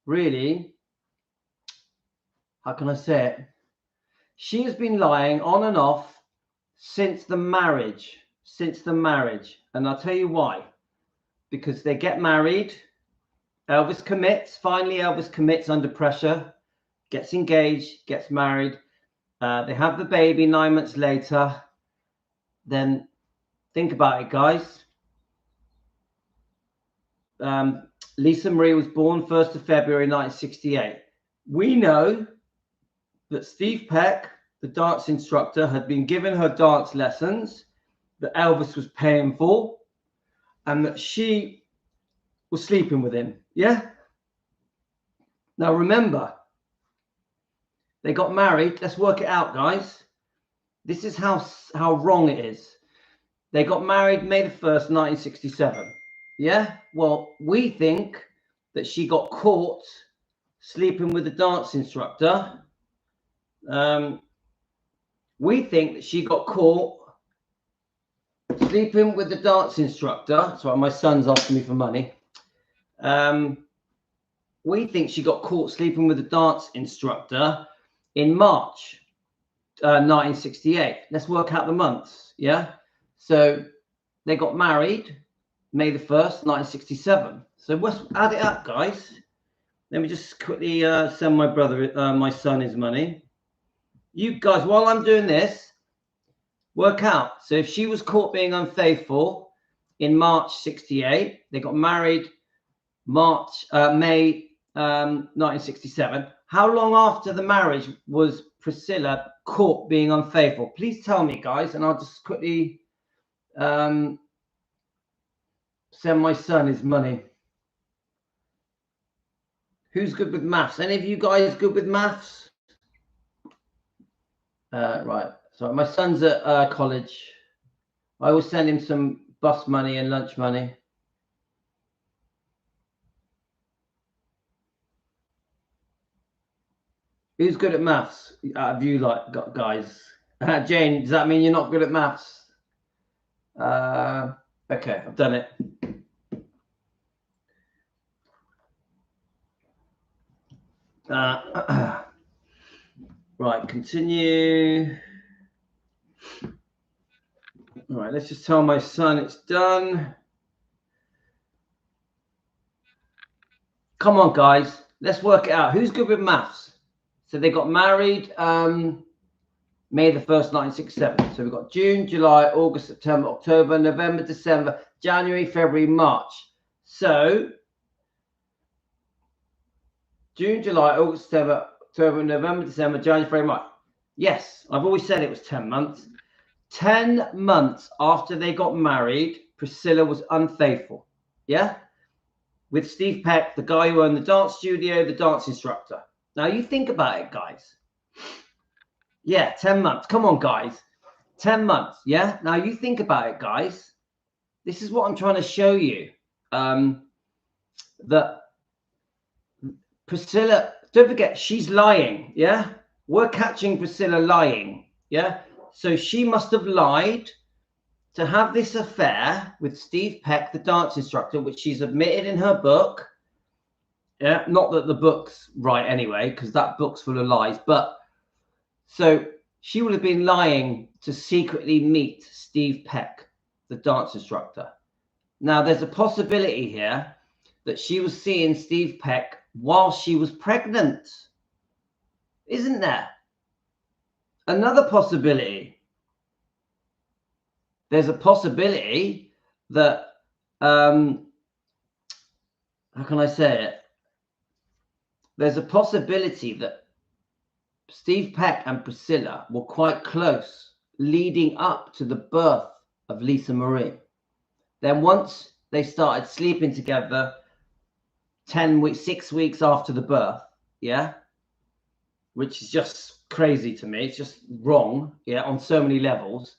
really. How can I say it? She has been lying on and off since the marriage. And I'll tell you why. Because they get married. Elvis commits. Finally, Elvis commits under pressure. Gets engaged. Gets married. They have the baby 9 months later. Then think about it, guys. Lisa Marie was born 1st of February 1968. We know that Steve Peck, the dance instructor, had been giving her dance lessons that Elvis was paying for, and that she was sleeping with him. Yeah? Now remember, they got married. Let's work it out, guys. This is how wrong it is. They got married May the 1st, 1967. Yeah? Well, we think that she got caught sleeping with the dance instructor. We think that she got caught sleeping with the dance instructor. Sorry, my son's asking me for money. We think she got caught sleeping with the dance instructor in March 1968. Let's work out the months. Yeah. So they got married May the 1st, 1967. So let's add it up, guys. Let me just quickly send my brother, my son, his money. You guys, while I'm doing this, work out. So if she was caught being unfaithful in March 68, they got married May 1967. How long after the marriage was Priscilla caught being unfaithful? Please tell me, guys, and I'll just quickly send my son his money. Who's good with maths? Any of you guys good with maths? Right. So my son's at college. I will send him some bus money and lunch money. Who's good at maths out of you, like, guys? Jane, does that mean you're not good at maths? Okay, I've done it. Right, continue. All right, let's just tell my son it's done. Come on, guys. Let's work it out. Who's good with maths? So they got married May the 1st, 1967. So we've got June, July, August, September, October, November, December, January, February, March. So June, July, August, September, October, November, December, January, February, March. Yes, I've always said it was 10 months. 10 months after they got married, Priscilla was unfaithful. Yeah? With Steve Peck, the guy who owned the dance studio, the dance instructor. Now you think about it, guys. Yeah, 10 months. Come on, guys. 10 months. Yeah? Now you think about it, guys. This is what I'm trying to show you. That Priscilla, don't forget, she's lying. Yeah? We're catching Priscilla lying. Yeah? So she must have lied to have this affair with Steve Peck, the dance instructor, which she's admitted in her book. Yeah, not that the book's right anyway, because that book's full of lies. But so she would have been lying to secretly meet Steve Peck, the dance instructor. Now, there's a possibility here that she was seeing Steve Peck while she was pregnant. Isn't there? Another possibility. There's a possibility that, how can I say it? There's a possibility that Steve Peck and Priscilla were quite close leading up to the birth of Lisa Marie. Then once they started sleeping together 10 weeks, 6 weeks after the birth, yeah, which is just crazy to me. It's just wrong, yeah, on so many levels.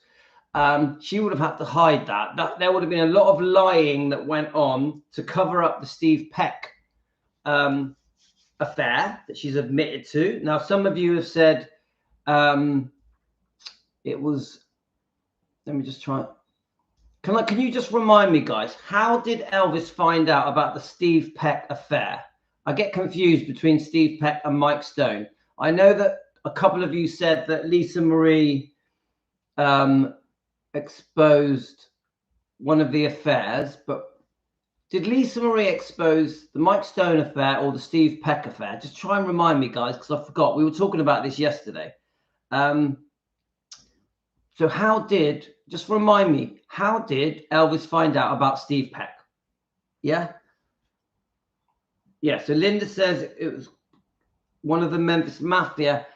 She would have had to hide that. There would have been a lot of lying that went on to cover up the Steve Peck affair that she's admitted to. Now, some of you have said it was Let me just try. Can you just remind me, guys, how did Elvis find out about the Steve Peck affair? I get confused between Steve Peck and Mike Stone. I know that a couple of you said that Lisa Marie exposed one of the affairs, but did Lisa Marie expose the Mike Stone affair or the Steve Peck affair? Just try and remind me, guys, because I forgot. We were talking about this yesterday. So just remind me, how did Elvis find out about Steve Peck? Yeah? Yeah, so Linda says it was one of the Memphis Mafia.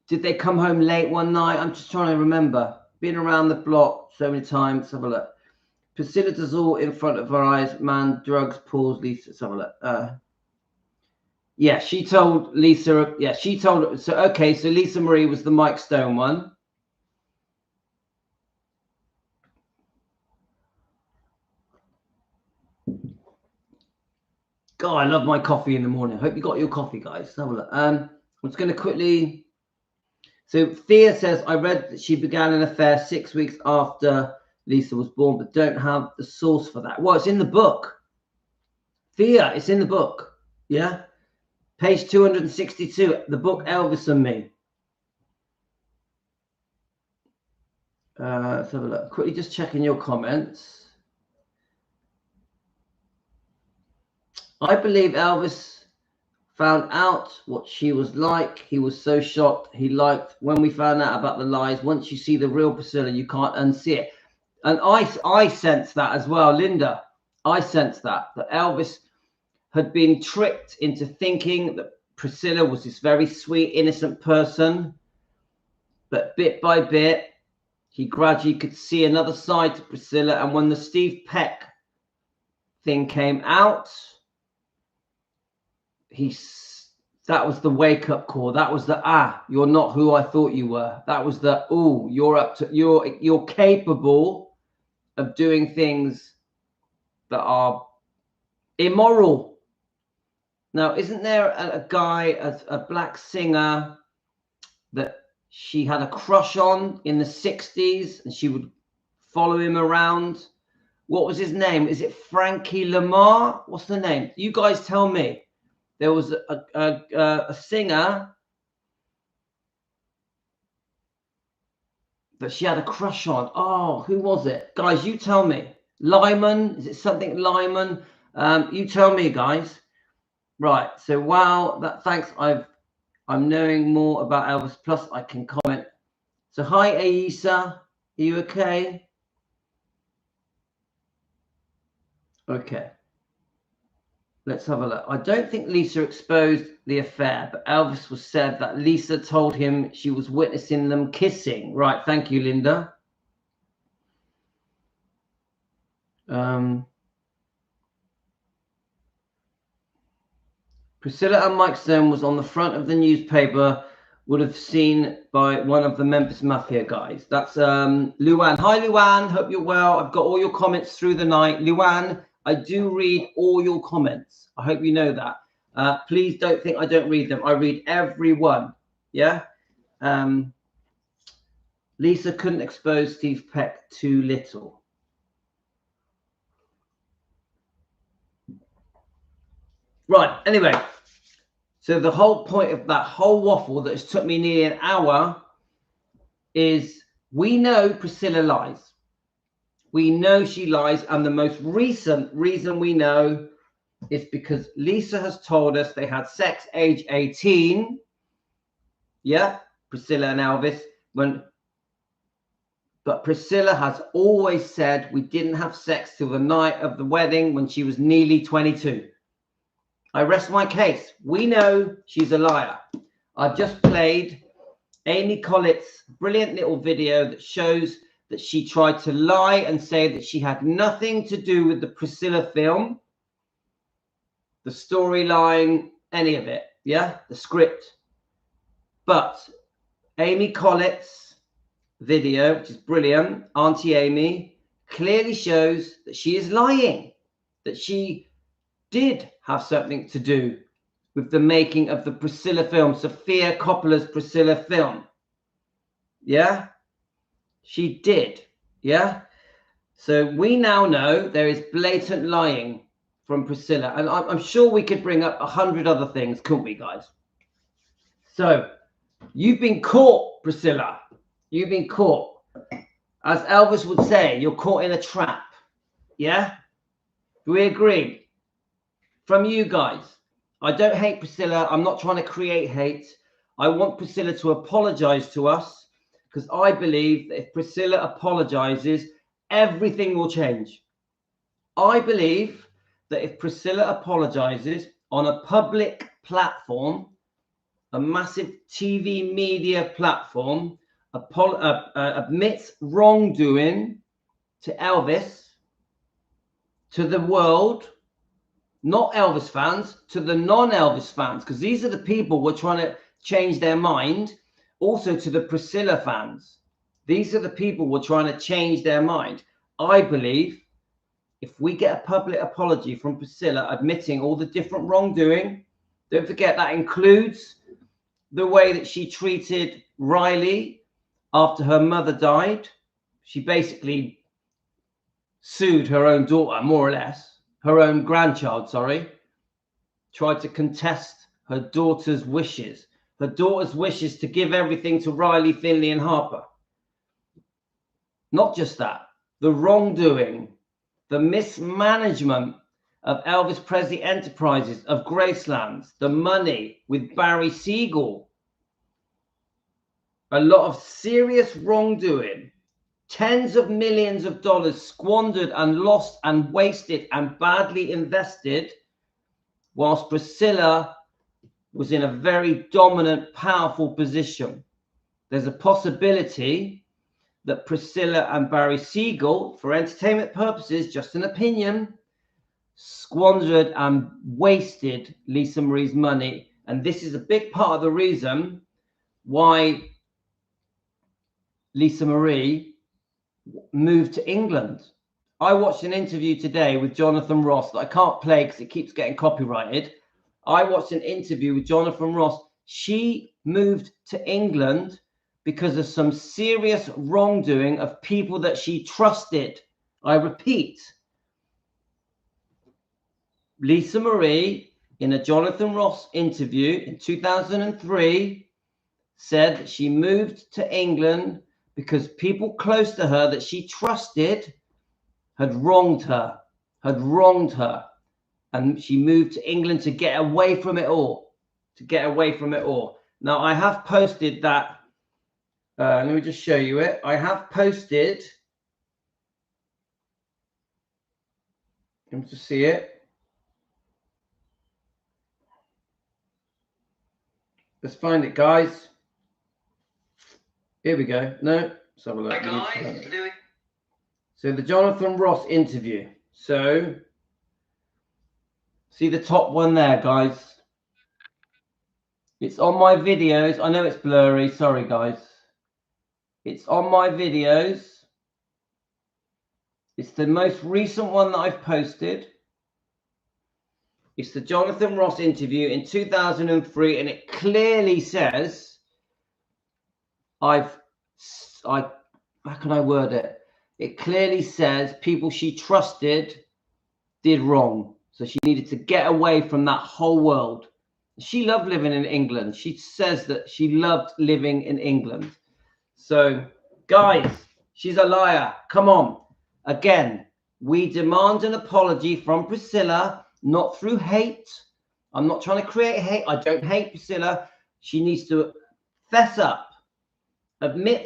Did they come home late one night? I'm just trying to remember. Been around the block so many times. Let's have a look. Priscilla does all in front of her eyes. Man, drugs, pause, Lisa. Let's have a look. Yeah, she told Lisa. Yeah, she told. So, okay, so Lisa Marie was the Mike Stone one. God, I love my coffee in the morning. Hope you got your coffee, guys. Let's have a look. I'm just going to quickly. So, Thea says, I read that she began an affair 6 weeks after Lisa was born, but don't have the source for that. Well, it's in the book. Thea, it's in the book. Yeah. Page 262, the book Elvis and Me. Let's have a look. Quickly just checking your comments. I believe Elvis found out what she was like. He was so shocked. He liked when we found out about the lies. Once you see the real Priscilla, you can't unsee it. And I sense that as well, Linda. I sense that Elvis had been tricked into thinking that Priscilla was this very sweet, innocent person. But bit by bit, he gradually could see another side to Priscilla. And when the Steve Peck thing came out, that was the wake-up call. That was the, you're not who I thought you were. That was the, you're capable of doing things that are immoral. Now, isn't there a guy, a black singer that she had a crush on in the 60s and she would follow him around? What was his name? Is it Frankie Lamar? What's the name? You guys tell me. There was a singer that she had a crush on. Oh, who was it? Guys, you tell me. Lyman? Is it something Lyman? You tell me, guys. Right. So, wow. Thanks. I'm knowing more about Elvis. Plus, I can comment. So, hi, Aisa. Are you okay? Okay. Let's have a look. I don't think Lisa exposed the affair, but Elvis was said that Lisa told him she was witnessing them kissing. Right. Thank you, Linda. Priscilla and Mike Stone was on the front of the newspaper, would have seen by one of the Memphis Mafia guys. That's Luan. Hi, Luan. Hope you're well. I've got all your comments through the night. Luan, I do read all your comments. I hope you know that. Please don't think I don't read them. I read every one. Yeah. Lisa couldn't expose Steve Peck too little. Right. Anyway, so the whole point of that whole waffle that has took me nearly an hour is we know Priscilla lies. We know she lies. And the most recent reason we know is because Lisa has told us they had sex age 18. Yeah, Priscilla and Elvis. But Priscilla has always said we didn't have sex till the night of the wedding when she was nearly 22. I rest my case. We know she's a liar. I've just played Amy Collett's brilliant little video that shows that she tried to lie and say that she had nothing to do with the Priscilla film, the storyline, any of it. Yeah, the script. But Amy Collett's video, which is brilliant, Auntie Amy, clearly shows that she is lying, that she did have something to do with the making of the Priscilla film, Sofia Coppola's Priscilla film. Yeah? She did. Yeah. So we now know there is blatant lying from Priscilla. And I'm sure we could bring up 100 other things, couldn't we, guys? So you've been caught, Priscilla. You've been caught. As Elvis would say, you're caught in a trap. Yeah? Do we agree? From you guys. I don't hate Priscilla. I'm not trying to create hate. I want Priscilla to apologize to us, because I believe that if Priscilla apologizes, everything will change. I believe that if Priscilla apologizes on a public platform, a massive TV media platform, admits wrongdoing to Elvis, to the world, not Elvis fans, to the non-Elvis fans, because these are the people we're trying to change their mind. Also to the Priscilla fans. These are the people we're trying to change their mind. I believe if we get a public apology from Priscilla admitting all the different wrongdoing, don't forget that includes the way that she treated Riley after her mother died. She basically sued her own daughter, more or less, her own grandchild, sorry, tried to contest her daughter's wishes. Her daughter's wishes to give everything to Riley, Finley and Harper. Not just that, the wrongdoing, the mismanagement of Elvis Presley Enterprises, of Gracelands, the money with Barry Siegel. A lot of serious wrongdoing, tens of millions of dollars squandered and lost and wasted and badly invested, whilst Priscilla was in a very dominant, powerful position. There's a possibility that Priscilla and Barry Siegel, for entertainment purposes, just an opinion, squandered and wasted Lisa Marie's money. And this is a big part of the reason why Lisa Marie moved to England. I watched an interview today with Jonathan Ross that I can't play because it keeps getting copyrighted. I watched an interview with Jonathan Ross. She moved to England because of some serious wrongdoing of people that she trusted. I repeat, Lisa Marie, in a Jonathan Ross interview in 2003, said that she moved to England because people close to her that she trusted had wronged her. And she moved to England to get away from it all. Now, I have posted that. Let me just show you it. I have posted. Let me just see it. Let's find it, guys. Here we go. No, let's have a look. So the Jonathan Ross interview. So see the top one there, guys. It's on my videos. I know it's blurry. Sorry, guys. It's on my videos. It's the most recent one that I've posted. It's the Jonathan Ross interview in 2003, and it clearly says, how can I word it? It clearly says people she trusted did wrong. So she needed to get away from that whole world. She loved living in England. She says that she loved living in England. So, guys, she's a liar. Come on. Again, we demand an apology from Priscilla, not through hate. I'm not trying to create hate. I don't hate Priscilla. She needs to fess up, admit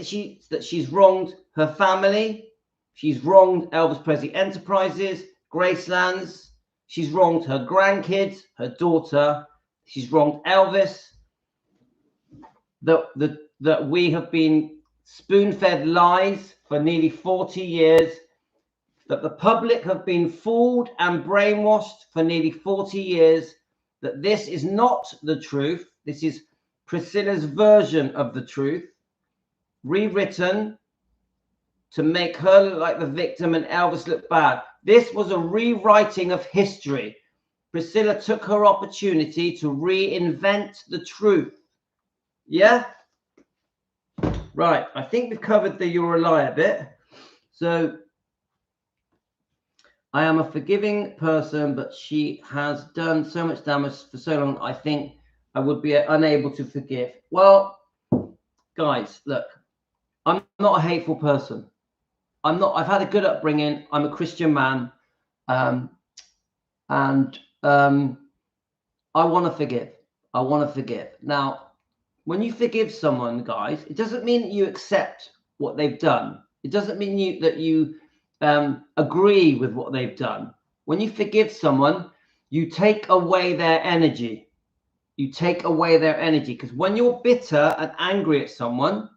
that she's wronged her family. She's wronged Elvis Presley Enterprises, Gracelands. She's wronged her grandkids, her daughter. She's wronged Elvis. That we have been spoon-fed lies for nearly 40 years. That the public have been fooled and brainwashed for nearly 40 years. That this is not the truth. This is Priscilla's version of the truth, rewritten to make her look like the victim and Elvis look bad. This was a rewriting of history. Priscilla took her opportunity to reinvent the truth. Yeah? Right, I think we've covered the you're a liar bit. So I am a forgiving person, but she has done so much damage for so long, I think I would be unable to forgive. Well, guys, look, I'm not a hateful person. I've had a good upbringing. I'm a Christian man. I want to forgive. I want to forgive. Now, when you forgive someone, guys, it doesn't mean that you accept what they've done. It doesn't mean that you agree with what they've done. When you forgive someone, you take away their energy. You take away their energy, because when you're bitter and angry at someone,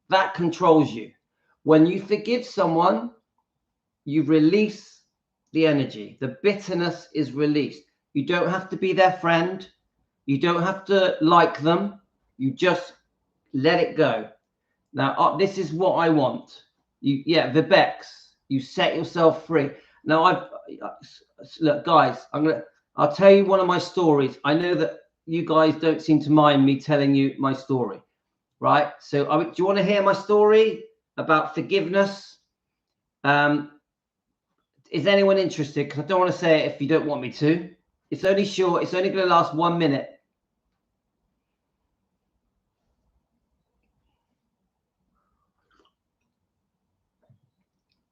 that controls you. When you forgive someone, you release the energy. The bitterness is released. You don't have to be their friend. You don't have to like them. You just let it go. Now, this is what I want. Vibex, you set yourself free. Now, look, guys, I'll tell you one of my stories. I know that you guys don't seem to mind me telling you my story, right? So, do you want to hear my story about forgiveness? Is anyone interested? Because I don't want to say it if you don't want me to. It's only short. It's only going to last 1 minute.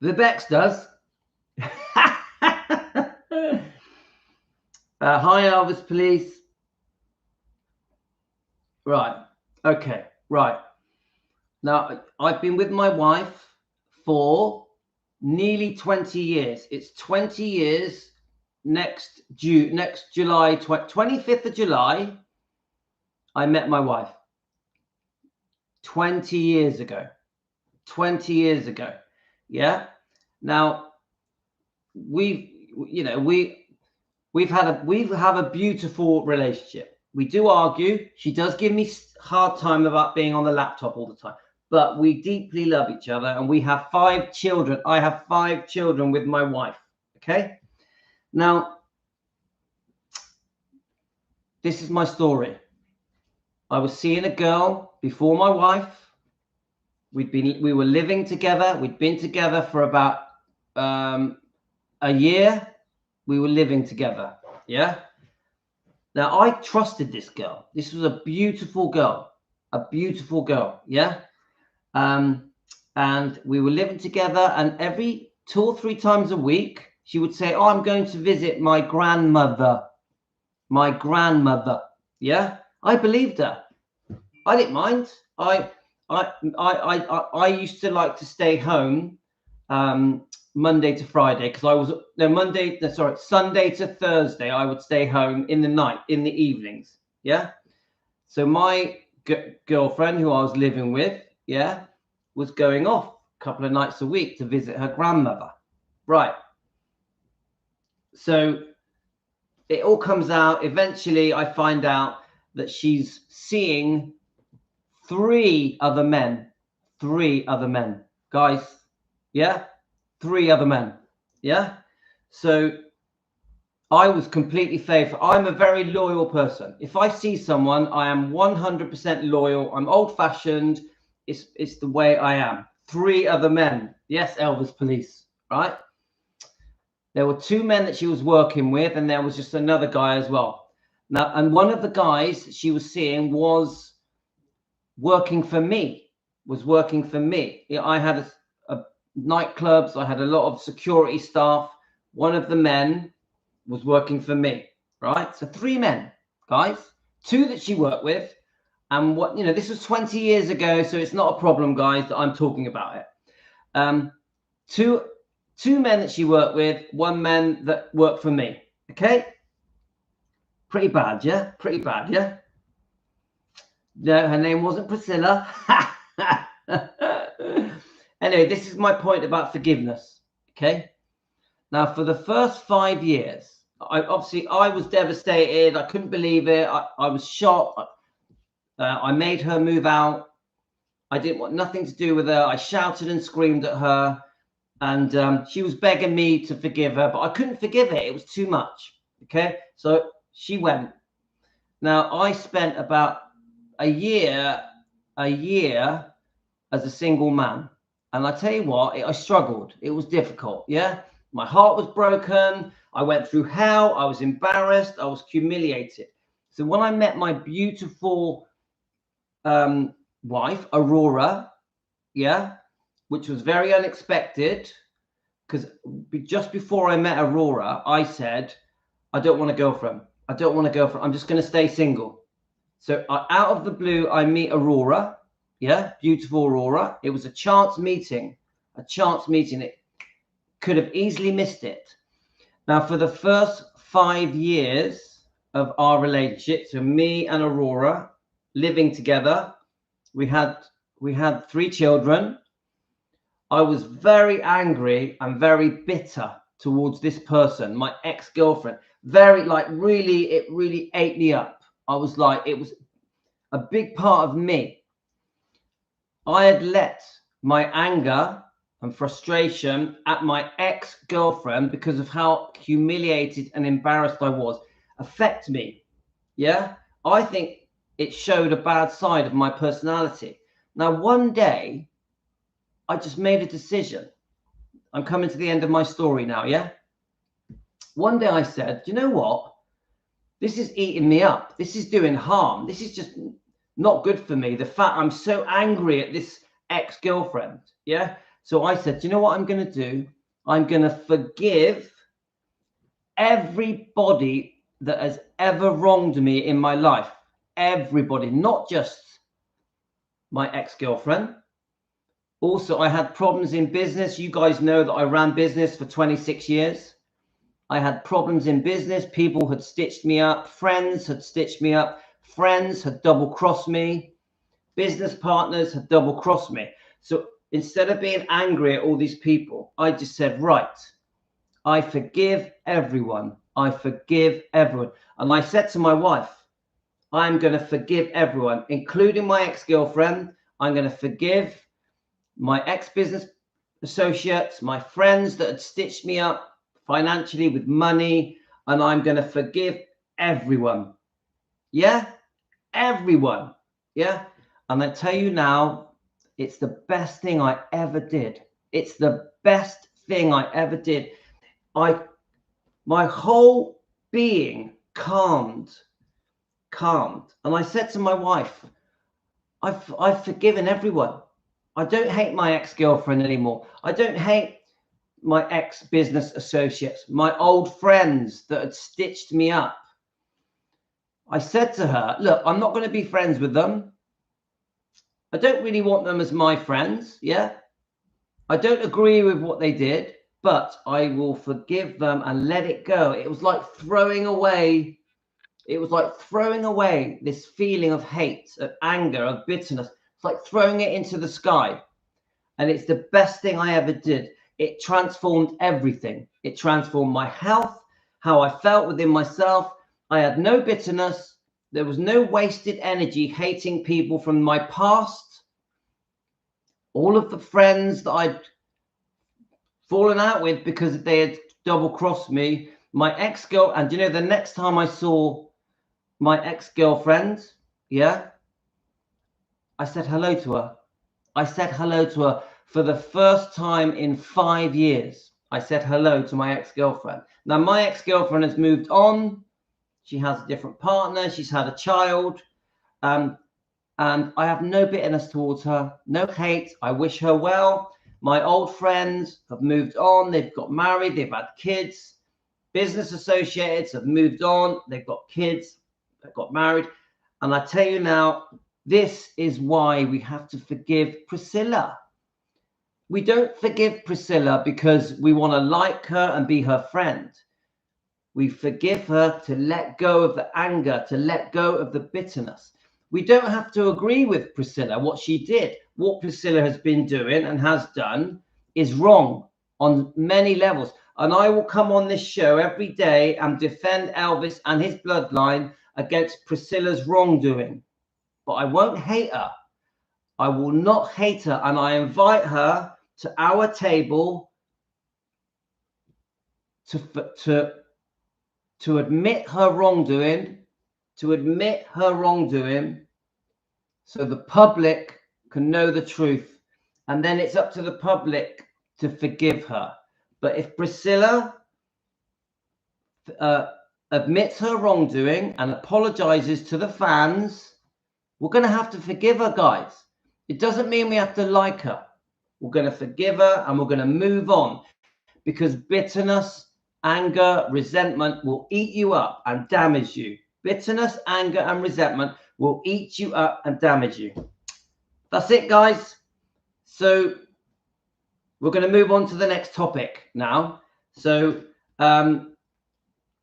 The Bex does. Hi, Elvis Police. Right. Okay. Right. Now, I've been with my wife for nearly 20 years. It's 20 years next July, 25th of July, I met my wife. 20 years ago. 20 years ago. Yeah. Now, we have a beautiful relationship. We do argue. She does give me hard time about being on the laptop all the time, but we deeply love each other, and we have 5 children. I have 5 children with my wife. Okay. Now, this is my story. I was seeing a girl before my wife. We were living together. We'd been together for about a year. We were living together. Yeah. Now, I trusted this girl. This was a beautiful girl. A beautiful girl. Yeah. And we were living together, and every 2 or 3 times a week, she would say, "Oh, I'm going to visit my grandmother." My grandmother. Yeah. I believed her. I didn't mind. I used to like to stay home Monday to Friday, because I was Sunday to Thursday. I would stay home in the night, in the evenings. Yeah. So my girlfriend, who I was living with, yeah, was going off a couple of nights a week to visit her grandmother. Right. So it all comes out. Eventually, I find out that she's seeing 3 other men. 3 other men, guys. Yeah. 3 other men. Yeah. So I was completely faithful. I'm a very loyal person. If I see someone, I am 100% loyal. I'm old-fashioned. It's the way I am. 3 other men. Yes, Elvis Police. Right. There were 2 men that she was working with, and there was just another guy as well. Now, and one of the guys that she was seeing was working for me. Yeah, I had a nightclubs. I had a lot of security staff. One of the men was working for me, right? So 3 men, guys, 2 that she worked with. And this was 20 years ago, so it's not a problem, guys, that I'm talking about it. 2 men that she worked with, 1 man that worked for me. Okay. Pretty bad, yeah? Pretty bad, yeah? No, her name wasn't Priscilla. Anyway, this is my point about forgiveness. Okay. Now, for the first 5 years, I was devastated. I couldn't believe it. I was shocked. I made her move out. I didn't want nothing to do with her. I shouted and screamed at her, and she was begging me to forgive her, but I couldn't forgive it. It was too much. Okay. So she went. Now, I spent about a year as a single man. And I tell you what, I struggled. It was difficult. Yeah. My heart was broken. I went through hell. I was embarrassed. I was humiliated. So when I met my beautiful wife, Aurora, yeah, which was very unexpected, because just before I met Aurora, I said, I don't want a girlfriend. I don't want a girlfriend. I'm just going to stay single. So out of the blue, I meet Aurora. Yeah, beautiful Aurora. It was a chance meeting. A chance meeting. It could have easily missed it. Now, for the first 5 years of our relationship, so me and Aurora living together, we had 3 children. I was very angry and very bitter towards this person, my ex-girlfriend. Very, like, really, it really ate me up. I was like, it was a big part of me. I had let my anger and frustration at my ex-girlfriend, because of how humiliated and embarrassed I was, affect me. Yeah, I think it showed a bad side of my personality. Now, one day, I just made a decision. I'm coming to the end of my story now, yeah? One day I said, you know what? This is eating me up. This is doing harm. This is just not good for me. The fact I'm so angry at this ex-girlfriend, yeah? So I said, you know what I'm going to do? I'm going to forgive everybody that has ever wronged me in my life. Everybody, not just my ex-girlfriend. Also, I had problems in business. You guys know that I ran business for 26 years. I had problems in business. People had stitched me up. Friends had stitched me up. Friends had double-crossed me. Business partners had double-crossed me. So instead of being angry at all these people, I just said, right, I forgive everyone. I forgive everyone. And I said to my wife, I'm going to forgive everyone, including my ex-girlfriend. I'm going to forgive my ex-business associates, my friends that had stitched me up financially with money, and I'm going to forgive everyone. Yeah, everyone. Yeah. And I tell you now, it's the best thing I ever did. It's the best thing I ever did. My whole being calmed. And I said to my wife, I've forgiven everyone. I don't hate my ex-girlfriend anymore. I don't hate my ex-business associates, my old friends that had stitched me up. I said to her, look, I'm not going to be friends with them. I don't really want them as my friends. Yeah. I don't agree with what they did, but I will forgive them and let it go. It was like throwing away. It was like throwing away this feeling of hate, of anger, of bitterness. It's like throwing it into the sky. And it's the best thing I ever did. It transformed everything. It transformed my health, how I felt within myself. I had no bitterness. There was no wasted energy hating people from my past. All of the friends that I'd fallen out with because they had double-crossed me. My ex-girl, and you know, the next time I saw my ex-girlfriend, yeah, I said hello to her. I said hello to her for the first time in 5 years. I said hello to my ex-girlfriend. Now, my ex-girlfriend has moved on. She has a different partner. She's had a child. And I have no bitterness towards her, no hate. I wish her well. My old friends have moved on. They've got married. They've had kids. Business associates have moved on. They've got kids. They've got married. And I tell you now, this is why we have to forgive Priscilla. We don't forgive Priscilla because we want to like her and be her friend. We forgive her to let go of the anger, to let go of the bitterness. We don't have to agree with Priscilla, what she did. What Priscilla has been doing and has done is wrong on many levels. And I will come on this show every day and defend Elvis and his bloodline against Priscilla's wrongdoing. But I won't hate her. I will not hate her. And I invite her to our table to admit her wrongdoing, so the public can know the truth and then it's up to the public to forgive her. But if Priscilla admits her wrongdoing and apologizes to the fans, we're going to have to forgive her, guys. It doesn't mean we have to like her. We're going to forgive her and we're going to move on, because bitterness, anger, resentment will eat you up and damage you. Bitterness, anger, and resentment will eat you up and damage you. That's it, guys. So we're going to move on to the next topic now. So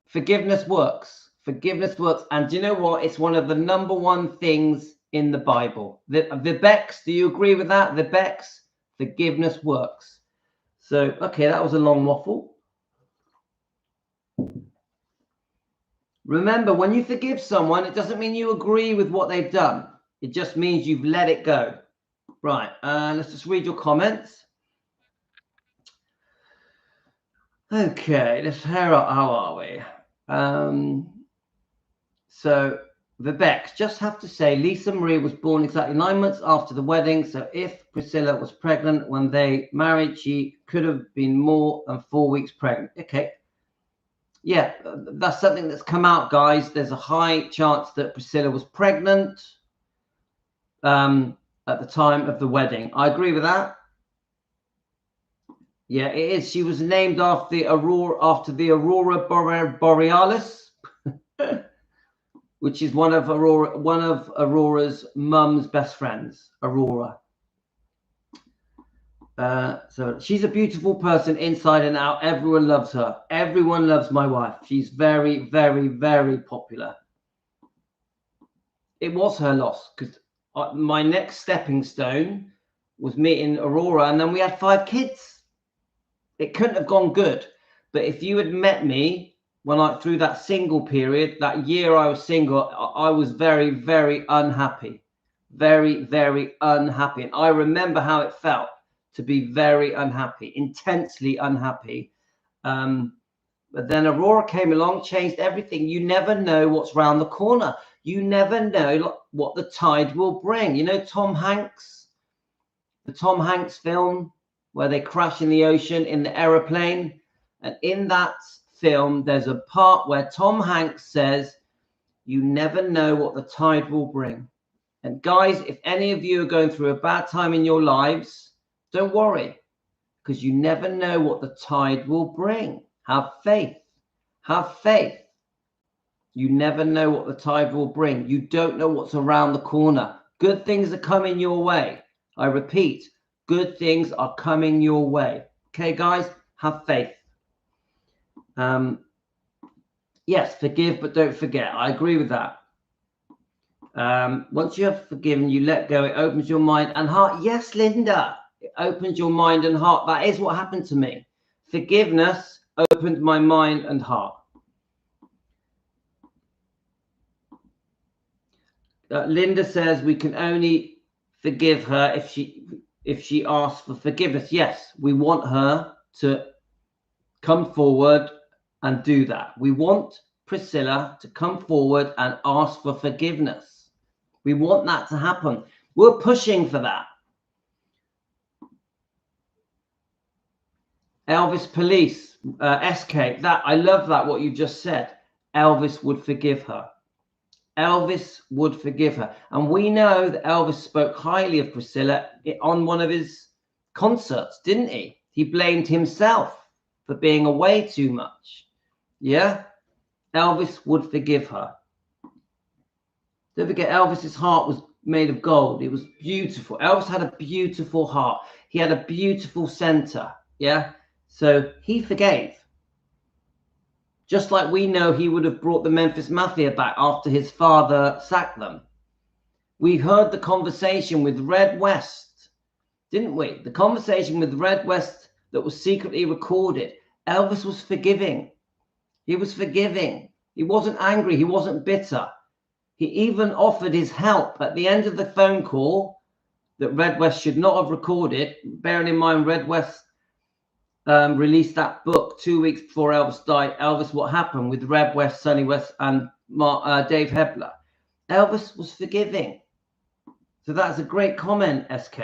forgiveness works. Forgiveness works. And do you know what? It's one of the #1 things in the Bible. The Becks, do you agree with that? The Becks, forgiveness works. So, okay, that was a long waffle. Remember, when you forgive someone, it doesn't mean you agree with what they've done. It just means you've let it go. Right, let's just read your comments. Okay, how are we? So, Vivek, just have to say, Lisa Marie was born exactly 9 months after the wedding. So if Priscilla was pregnant when they married, she could have been more than 4 weeks pregnant. Okay. Yeah, that's something that's come out, guys. There's a high chance that Priscilla was pregnant at the time of the wedding. I agree with that. Yeah, it is. She was named after the Aurora Borealis, which is one of Aurora's mum's best friends, Aurora. So she's a beautiful person inside and out. Everyone loves her. Everyone loves my wife. She's very, very, very popular. It was her loss, because my next stepping stone was meeting Aurora, and then we had 5 kids. It couldn't have gone good. But if you had met me through that single period, that year I was single, I was very, very unhappy. Very, very unhappy. And I remember how it felt to be very unhappy, intensely unhappy. But then Aurora came along, changed everything. You never know what's round the corner. You never know what the tide will bring. You know Tom Hanks, the Tom Hanks film where they crash in the ocean in the aeroplane. And in that film, there's a part where Tom Hanks says, you never know what the tide will bring. And guys, if any of you are going through a bad time in your lives, don't worry, because you never know what the tide will bring. Have faith. Have faith. You never know what the tide will bring. You don't know what's around the corner. Good things are coming your way. I repeat, good things are coming your way. Okay, guys, have faith. Yes, forgive, but don't forget. I agree with that. Once you have forgiven, you let go. It opens your mind and heart. Yes, Linda. It opens your mind and heart. That is what happened to me. Forgiveness opened my mind and heart. Linda says we can only forgive her if she asks for forgiveness. Yes, we want her to come forward and do that. We want Priscilla to come forward and ask for forgiveness. We want that to happen. We're pushing for that. Elvis Police, SK, that I love that, what you just said. Elvis would forgive her. Elvis would forgive her. And we know that Elvis spoke highly of Priscilla on one of his concerts, didn't he? He blamed himself for being away too much. Yeah? Elvis would forgive her. Don't forget, Elvis's heart was made of gold. It was beautiful. Elvis had a beautiful heart. He had a beautiful center. Yeah? So he forgave. Just like we know he would have brought the Memphis Mafia back after his father sacked them. We heard the conversation with Red West, didn't we? The conversation with Red West that was secretly recorded. Elvis was forgiving. He was forgiving. He wasn't angry. He wasn't bitter. He even offered his help at the end of the phone call that Red West should not have recorded. Bearing in mind, Red West released that book 2 weeks before Elvis died. Elvis, What Happened, with Red West, Sonny West, and Dave Hebler. Elvis was forgiving. So that's a great comment, SK.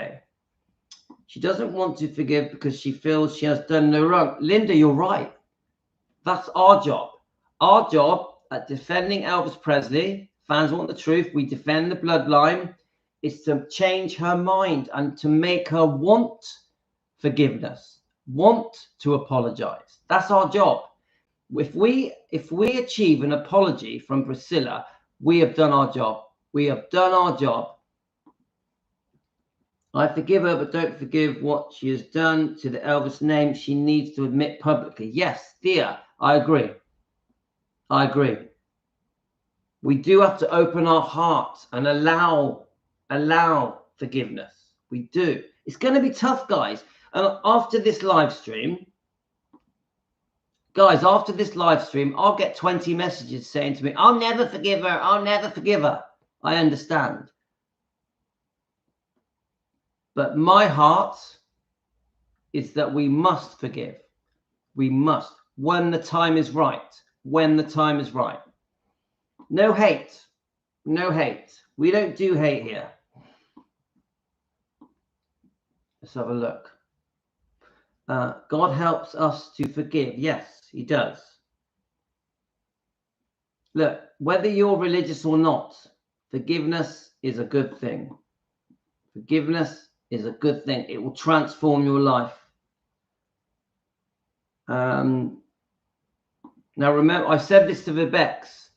She doesn't want to forgive because she feels she has done no wrong. Linda, you're right. That's our job. Our job at defending Elvis Presley, fans want the truth, we defend the bloodline, is to change her mind and to make her want forgiveness, want to apologize. That's our job. If we achieve an apology from Priscilla, we have done our job. We have done our job. I forgive her, but don't forgive what she has done to the Elvis name. She needs to admit publicly. Yes, dear, I agree. I agree. We do have to open our hearts and allow forgiveness. We do. It's going to be tough, guys. And after this live stream, I'll get 20 messages saying to me, I'll never forgive her. I'll never forgive her. I understand. But my heart is that we must forgive. We must, when the time is right. When the time is right. No hate. No hate. We don't do hate here. Let's have a look. God helps us to forgive. Yes, he does. Look, whether you're religious or not, forgiveness is a good thing. Forgiveness is a good thing. It will transform your life. Now, remember, I said this to Vibex.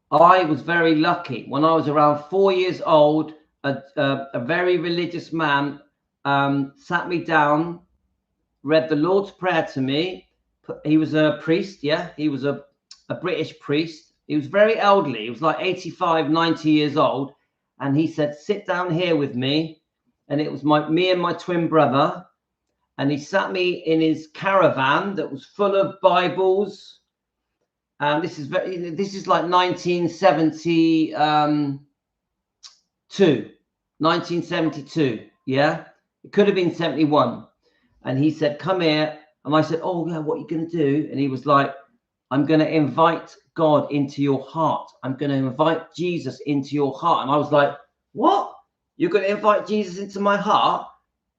I was very lucky. When I was around 4 years old, a very religious man sat me down, read the Lord's Prayer to me. He was a priest, yeah? He was a British priest. He was very elderly. He was like 85, 90 years old. And he said, sit down here with me. And it was me and my twin brother. And he sat me in his caravan that was full of Bibles. And this is like 1972, yeah? It could have been 71. And he said, come here. And I said, oh, yeah, what are you going to do? And he was like, I'm going to invite God into your heart. I'm going to invite Jesus into your heart. And I was like, what? You're going to invite Jesus into my heart?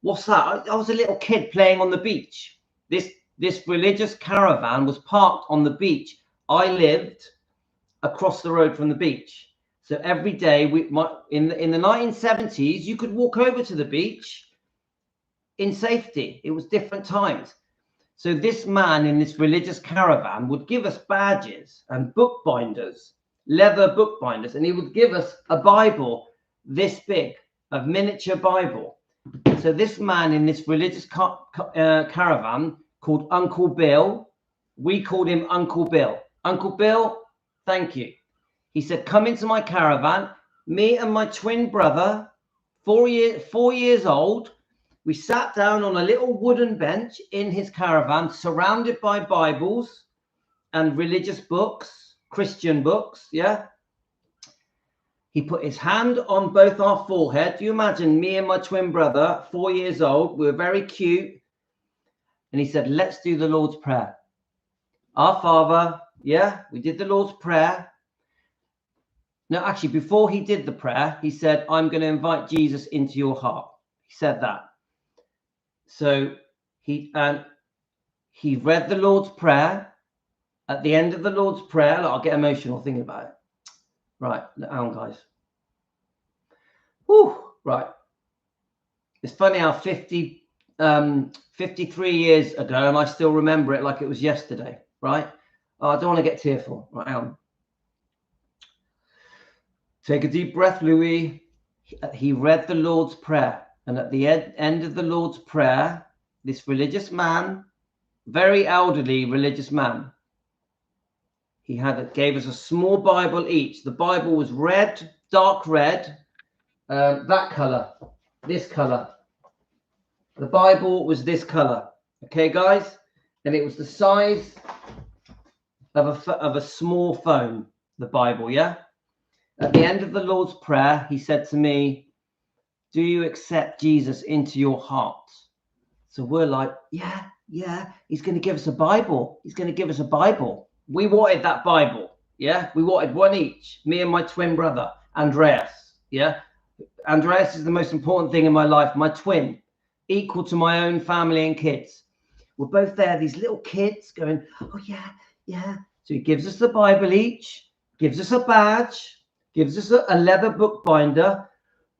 What's that? I was a little kid playing on the beach. This religious caravan was parked on the beach. I lived across the road from the beach. So every day, in the 1970s, you could walk over to the beach in safety. It was different times. So this man in this religious caravan would give us badges and bookbinders, leather bookbinders, and he would give us a Bible this big, a miniature Bible. So this man in this religious caravan called Uncle Bill, we called him Uncle Bill. Uncle Bill, thank you. He said, come into my caravan. Me and my twin brother, 4 years old, we sat down on a little wooden bench in his caravan, surrounded by Bibles and religious books, Christian books, yeah? He put his hand on both our forehead. Do you imagine me and my twin brother, 4 years old? We were very cute. And he said, let's do the Lord's Prayer. Our Father, yeah, we did the Lord's Prayer. No, actually, before he did the prayer, he said, I'm going to invite Jesus into your heart. He said that. So he read the Lord's Prayer. At the end of the Lord's Prayer, I'll get emotional thinking about it. Right, hang on, guys. Whew, right. It's funny how 53 years ago, and I still remember it like it was yesterday, right? Oh, I don't want to get tearful. Right, hang on. Take a deep breath, Louis. He read the Lord's Prayer. And at the end of the Lord's Prayer, this religious man, very elderly religious man, gave us a small Bible each. The Bible was red, dark red, that color, this color. The Bible was this color. Okay, guys? And it was the size of a small phone, the Bible, yeah? At the end of the Lord's Prayer, he said to me, do you accept Jesus into your heart? So we're like, yeah, he's going to give us a Bible. He's going to give us a Bible. We wanted that Bible, yeah? We wanted one each, me and my twin brother, Andreas, yeah? Andreas is the most important thing in my life, my twin. equal to my own family and kids. We're both there, these little kids going, oh yeah, yeah. So he gives us the Bible each, gives us a badge, gives us a leather bookbinder.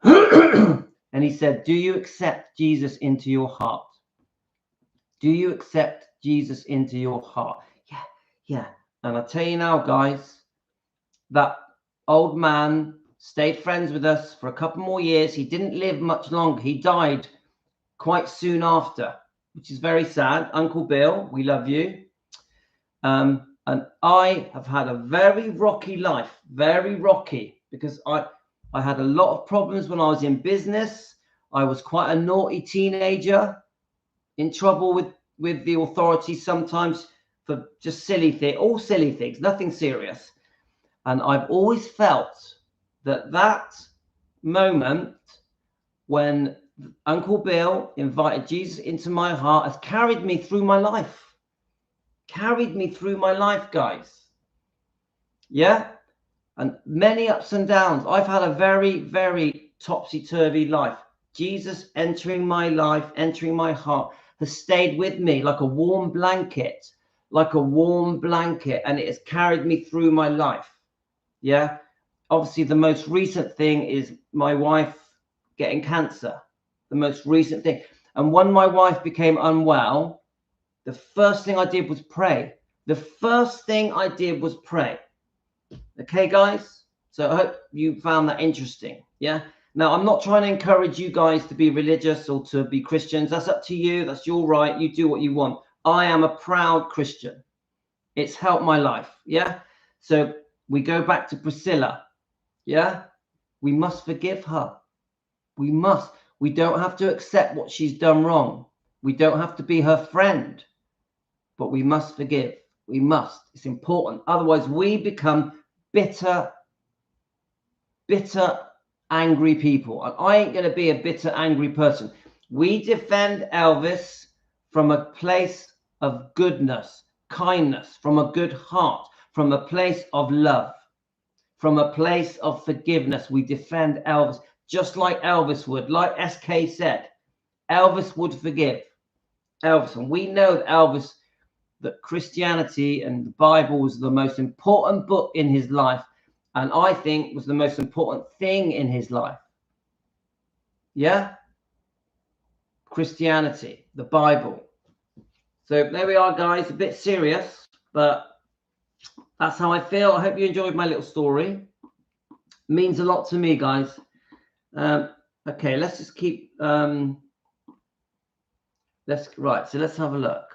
And he said, do you accept Jesus into your heart? Do you accept Jesus into your heart? Yeah, yeah. And I tell you now, guys, that old man stayed friends with us for a couple more years. He didn't live much longer. He died quite soon after, which is very sad. Uncle Bill, we love you. And I have had a very rocky life, very rocky, because I had a lot of problems when I was in business. I was quite a naughty teenager, in trouble with the authorities sometimes for just silly things, all silly things, nothing serious. And I've always felt that moment when Uncle Bill invited Jesus into my heart has carried me through my life. Carried me through my life, guys. Yeah? And many ups and downs. I've had a very, very topsy-turvy life. Jesus entering my life, entering my heart, has stayed with me like a warm blanket, and it has carried me through my life. Yeah? Obviously, the most recent thing is my wife getting cancer. The most recent thing. And when my wife became unwell, the first thing I did was pray. The first thing I did was pray. Okay, guys? So I hope you found that interesting. Yeah? Now, I'm not trying to encourage you guys to be religious or to be Christians. That's up to you. That's your right. You do what you want. I am a proud Christian. It's helped my life. Yeah? So we go back to Priscilla. Yeah? We must forgive her. We must. We don't have to accept what she's done wrong. We don't have to be her friend. But we must forgive. We must. It's important. Otherwise, we become bitter, angry people. And I ain't going to be a bitter, angry person. We defend Elvis from a place of goodness, kindness, from a good heart, from a place of love, from a place of forgiveness. We defend Elvis just like Elvis would. Like SK said, Elvis would forgive. Elvis. And we know that Elvis, that Christianity and the Bible was the most important book in his life, and I think was the most important thing in his life. Yeah? Christianity, the Bible. So there we are, guys. A bit serious, but that's how I feel. I hope you enjoyed my little story. It means a lot to me, guys. Okay, let's just keep... let's have a look.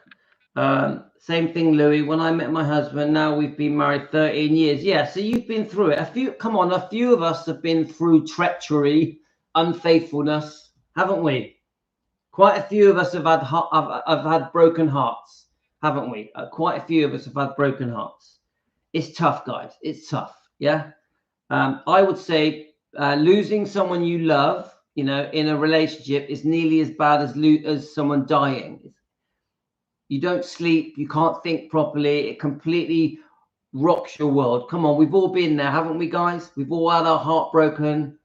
Same thing, Louis. When I met my husband, now we've been married 13 years. Yeah, so you've been through it. A few of us have been through treachery, unfaithfulness, haven't we? Quite a few of us have had broken hearts, haven't we? Quite a few of us have had broken hearts. It's tough, guys. It's tough. Yeah. I would say losing someone you love, you know, in a relationship is nearly as bad as someone dying. You don't sleep, you can't think properly, it completely rocks your world. Come on, we've all been there, haven't we, guys? We've all had our heart broken.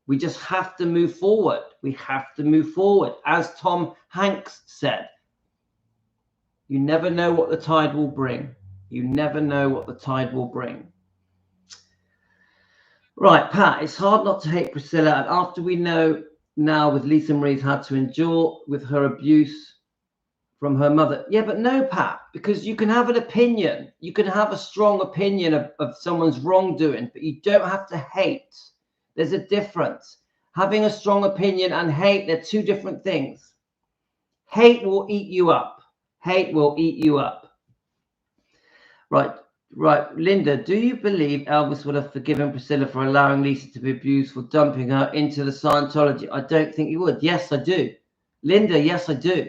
We just have to move forward. We have to move forward. As Tom Hanks said, you never know what the tide will bring. You never know what the tide will bring. Right, Pat, it's hard not to hate Priscilla. And after we know now with Lisa Marie's had to endure with her abuse from her mother. Yeah, but no, Pat, because you can have an opinion. You can have a strong opinion of someone's wrongdoing, but you don't have to hate. There's a difference. Having a strong opinion and hate, they're two different things. Hate will eat you up. Hate will eat you up. Right. Linda, do you believe Elvis would have forgiven Priscilla for allowing Lisa to be abused for dumping her into the Scientology? I don't think he would. Yes, I do. Linda, yes, I do.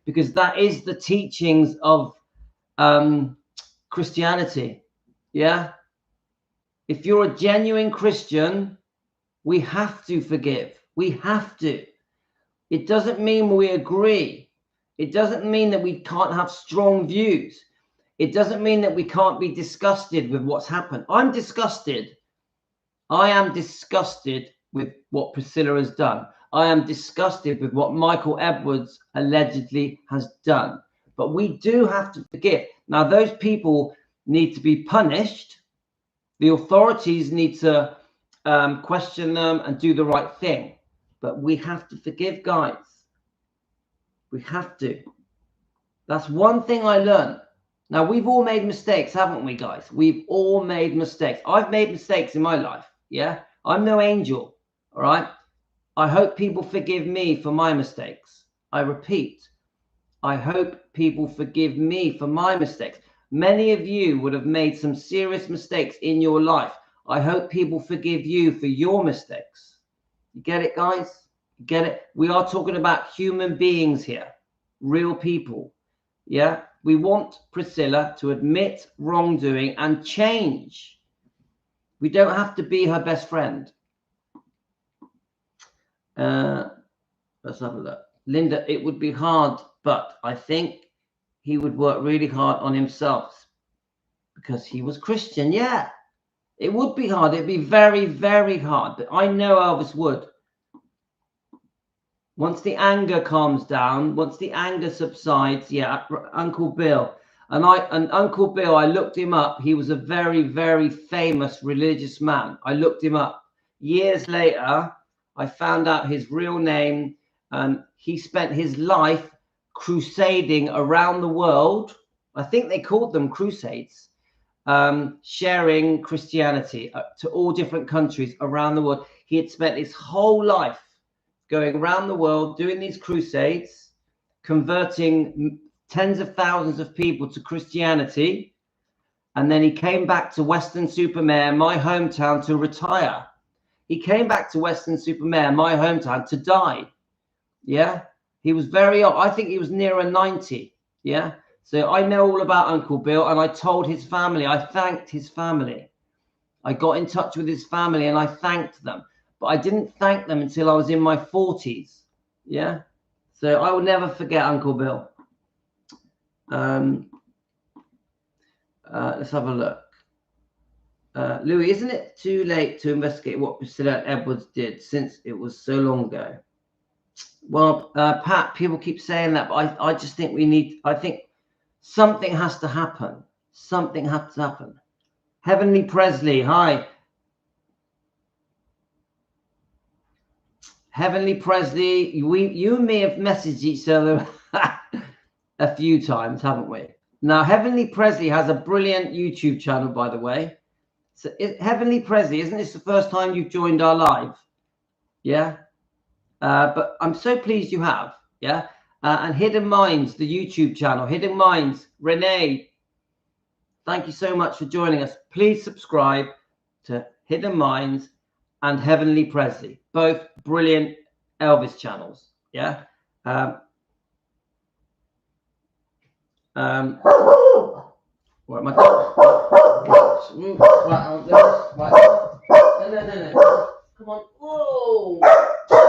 Because that is the teachings of Christianity. Yeah. If you're a genuine Christian, we have to forgive. We have to. It doesn't mean we agree. It doesn't mean that we can't have strong views. It doesn't mean that we can't be disgusted with what's happened. I'm disgusted. I am disgusted with what Priscilla has done. I am disgusted with what Michael Edwards allegedly has done. But we do have to forgive. Now, those people need to be punished. The authorities need to question them and do the right thing. But we have to forgive, guys. We have to. That's one thing I learned. Now, we've all made mistakes, haven't we, guys? We've all made mistakes. I've made mistakes in my life, yeah? I'm no angel, all right? I hope people forgive me for my mistakes. I repeat, I hope people forgive me for my mistakes. Many of you would have made some serious mistakes in your life. I hope people forgive you for your mistakes. You get it, guys? You get it? We are talking about human beings here, real people. Yeah, we want Priscilla to admit wrongdoing and change. We don't have to be her best friend. Let's have a look. Linda, it would be hard, but I think he would work really hard on himself because he was Christian. Yeah, it would be hard. It'd be very, very hard. But I know Elvis would. Once the anger calms down, once the anger subsides, yeah, Uncle Bill. And Uncle Bill, I looked him up. He was a very, very famous religious man. I looked him up. Years later, I found out his real name, and he spent his life crusading around the world. I think they called them crusades, sharing Christianity to all different countries around the world. He had spent his whole life going around the world, doing these crusades, converting tens of thousands of people to Christianity. And then he came back to Weston-super-Mare, my hometown, to retire. He came back to Weston-super-Mare, my hometown, to die. Yeah. He was very old. I think he was nearer 90. Yeah. So I know all about Uncle Bill, and I told his family, I thanked his family. I got in touch with his family and I thanked them. But I didn't thank them until I was in my 40s. Yeah. So I will never forget Uncle Bill. Let's have a look. Louis, isn't it too late to investigate what Priscilla Edwards did since it was so long ago? Well, Pat, people keep saying that, but I just think I think something has to happen. Something has to happen. Heavenly Presley, hi. Heavenly Presley, you and me have messaged each other a few times, haven't we? Now, Heavenly Presley has a brilliant YouTube channel, by the way. So, Heavenly Presley, isn't this the first time you've joined our live? Yeah. But I'm so pleased you have. Yeah. And Hidden Minds, the YouTube channel. Hidden Minds, Renee, thank you so much for joining us. Please subscribe to Hidden Minds and Heavenly Presley, both brilliant Elvis channels. Yeah. Where am I? No. Come on. Whoa. Come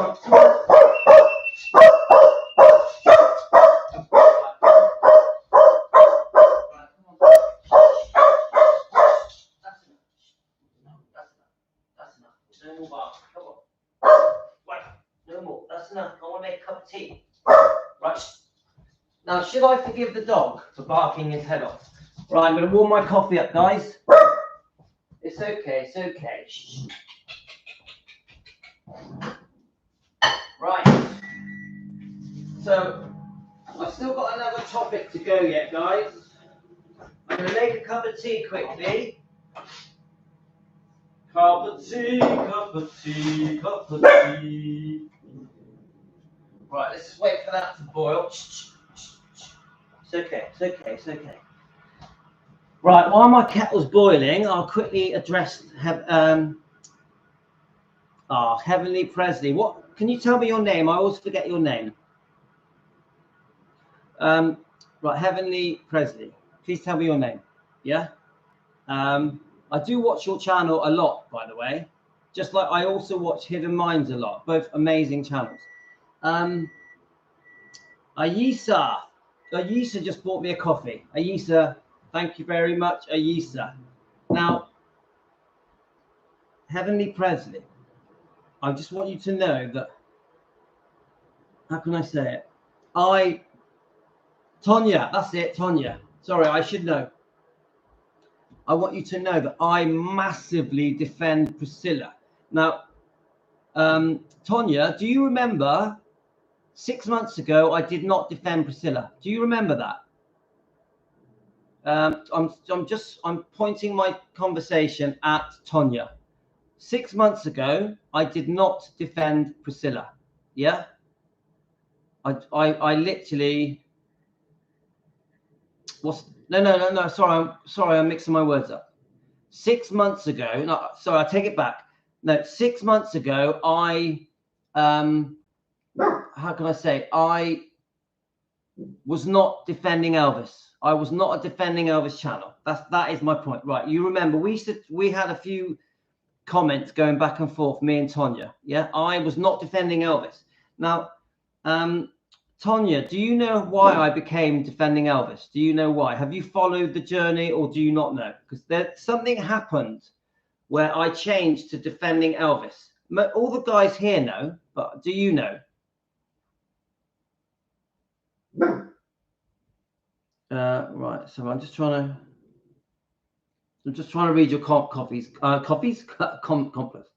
on. No more bark. Come on. Right. No more. That's enough. I want to make a cup of tea. Right. Now, should I forgive the dog for barking his head off? Right, I'm going to warm my coffee up, guys. It's okay. It's okay. Shh. Right. So, I've still got another topic to go yet, guys. I'm going to make a cup of tea quickly. Cup of tea, cup of tea, cup of tea. Right, let's just wait for that to boil. It's okay, it's okay, it's okay. Right, while my kettle's boiling, I'll quickly address Heavenly Presley. What? Can you tell me your name? I always forget your name. Right, Heavenly Presley. Please tell me your name. Yeah. I do watch your channel a lot, by the way. Just like I also watch Hidden Minds a lot. Both amazing channels. Ayisa just bought me a coffee. Ayisa, thank you very much, Ayisa. Now, Heavenly Presley, I just want you to know that how can I say it? Tonya, that's it, Tonya. Sorry, I should know. I want you to know that I massively defend Priscilla. Now, Tonya, do you remember 6 months ago I did not defend Priscilla? Do you remember that? I'm pointing my conversation at Tonya. 6 months ago I did not defend Priscilla. Yeah. I literally was no. Sorry, I'm mixing my words up. 6 months ago, no, sorry, I take it back. No, 6 months ago, I how can I say? I was not defending Elvis. I was not a defending Elvis channel. That is my point. Right. You remember we had a few comments going back and forth, me and Tonya. Yeah, I was not defending Elvis. Now, Tonya, do you know why I became defending Elvis? Do you know why? Have you followed the journey, or do you not know? Because something happened where I changed to defending Elvis. All the guys here know, but do you know? Right. So I'm just trying to read your copies. Complex.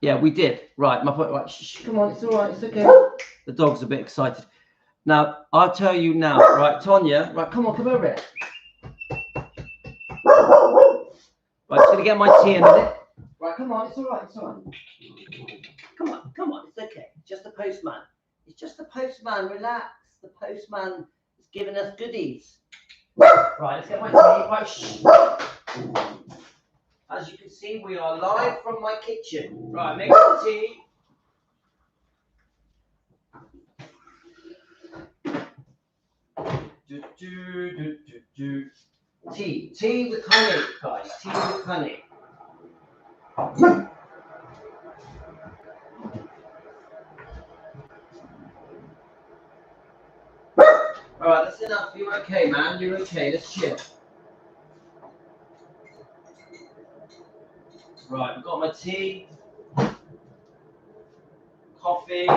Yeah, we did. Right, my point. Right, shh, come on, it's all right, it's okay. The dog's a bit excited. Now, I'll tell you now, right, Tonya, right, come over here. Right, just gonna get my tea in a minute. Right, come on, it's all right, Come on, it's okay. Just the postman. It's just the postman, relax. The postman is giving us goodies. Right, let's get my tea. Right, shh. As you can see, we are live from my kitchen. Right, make the tea. Tea with honey, guys. Tea with honey. All right, that's enough. You're okay, man. You're okay. Let's chill. Right, I've got my tea, coffee.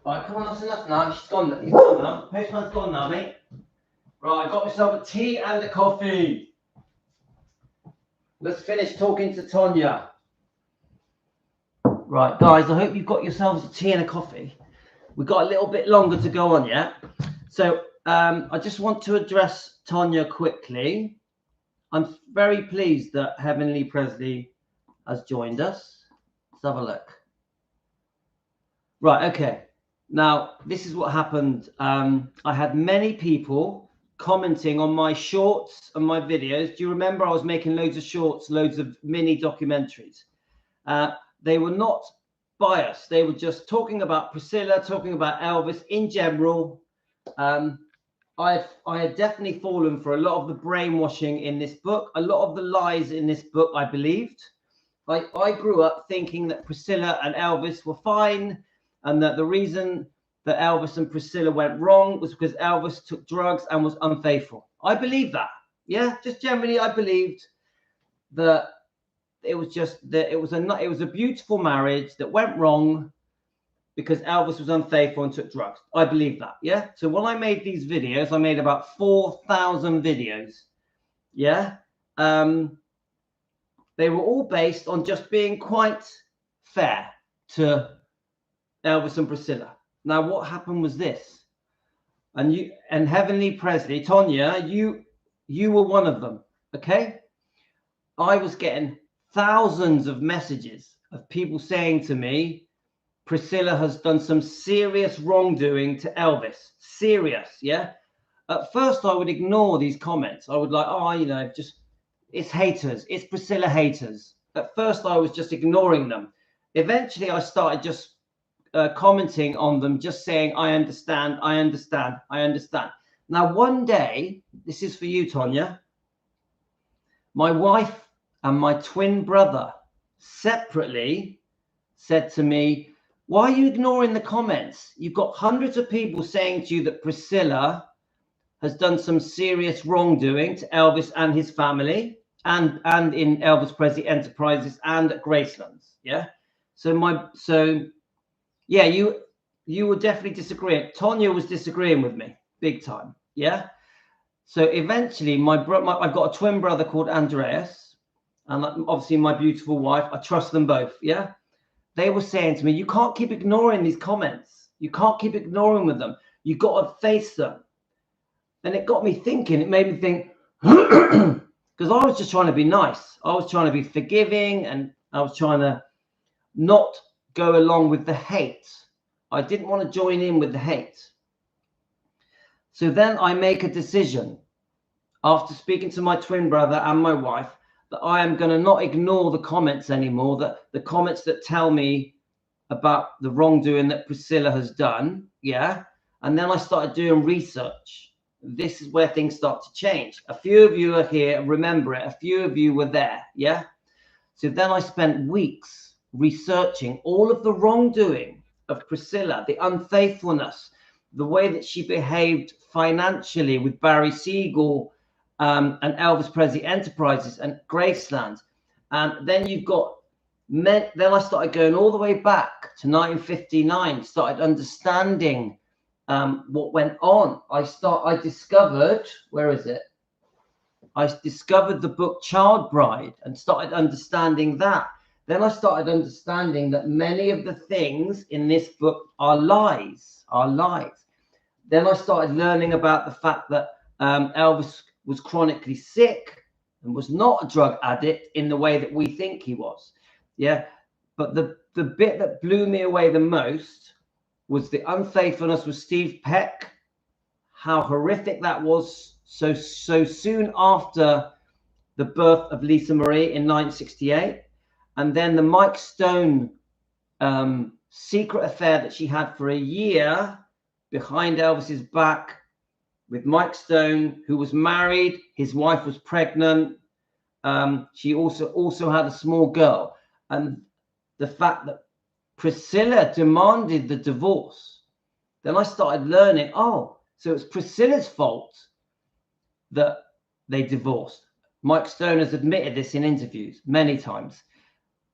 Right, come on, that's enough now. She's gone. He's gone now. Postman's gone now, mate. Right, I got myself a tea and a coffee. Let's finish talking to Tonya. Right, guys, I hope you've got yourselves a tea and a coffee. We've got a little bit longer to go on yet. So I just want to address Tonya quickly. I'm very pleased that Heavenly Presley has joined us. Let's have a look. Right, okay. Now, this is what happened. I had many people commenting on my shorts and my videos. Do you remember I was making loads of shorts, loads of mini documentaries? They were not biased. They were just talking about Priscilla, talking about Elvis in general. I had definitely fallen for a lot of the brainwashing in this book, a lot of the lies in this book, I believed. I grew up thinking that Priscilla and Elvis were fine, and that the reason that Elvis and Priscilla went wrong was because Elvis took drugs and was unfaithful. I believe that. Yeah, just generally, I believed that it was just that it was a beautiful marriage that went wrong because Elvis was unfaithful and took drugs. I believe that. Yeah. So when I made these videos, I made about 4,000 videos. Yeah. They were all based on just being quite fair to Elvis and Priscilla. Now, what happened was this, and Heavenly Presley, Tonya, you were one of them. Okay. I was getting thousands of messages of people saying to me, Priscilla has done some serious wrongdoing to Elvis. Serious, yeah? At first, I would ignore these comments. I would like, oh, you know, just, it's haters. It's Priscilla haters. At first, I was just ignoring them. Eventually, I started just commenting on them, just saying, I understand, I understand, I understand. Now, one day, this is for you, Tonya, my wife and my twin brother separately said to me, why are you ignoring the comments? You've got hundreds of people saying to you that Priscilla has done some serious wrongdoing to Elvis and his family, and in Elvis Presley Enterprises and at Graceland's. Yeah. So yeah, you were definitely disagreeing. Tonya was disagreeing with me big time. Yeah. So eventually, I've got a twin brother called Andreas, and obviously my beautiful wife. I trust them both. Yeah. They were saying to me, you can't keep ignoring these comments. You can't keep ignoring with them. You got to face them. And it got me thinking. It made me think, because I was just trying to be nice. I was trying to be forgiving, and I was trying to not go along with the hate. I didn't want to join in with the hate. So then I make a decision after speaking to my twin brother and my wife that I am going to not ignore the comments anymore, that the comments that tell me about the wrongdoing that Priscilla has done. Yeah. And then I started doing research. This is where things start to change. A few of you are here, remember it. A few of you were there. Yeah. So then I spent weeks researching all of the wrongdoing of Priscilla, the unfaithfulness, the way that she behaved financially with Barry Siegel and Elvis Presley Enterprises and Graceland. And then you've got then I started going all the way back to 1959, started understanding what went on. I discovered, where is it? I discovered the book Child Bride and started understanding that. Then I started understanding that many of the things in this book are lies, Then I started learning about the fact that Elvis was chronically sick and was not a drug addict in the way that we think he was. Yeah. But the bit that blew me away the most was the unfaithfulness with Steve Peck, how horrific that was so soon after the birth of Lisa Marie in 1968. And then the Mike Stone secret affair that she had for a year behind Elvis's back with Mike Stone, who was married. His wife was pregnant. She also had a small girl. And the fact that Priscilla demanded the divorce. Then I started learning, oh, so it's Priscilla's fault that they divorced. Mike Stone has admitted this in interviews many times.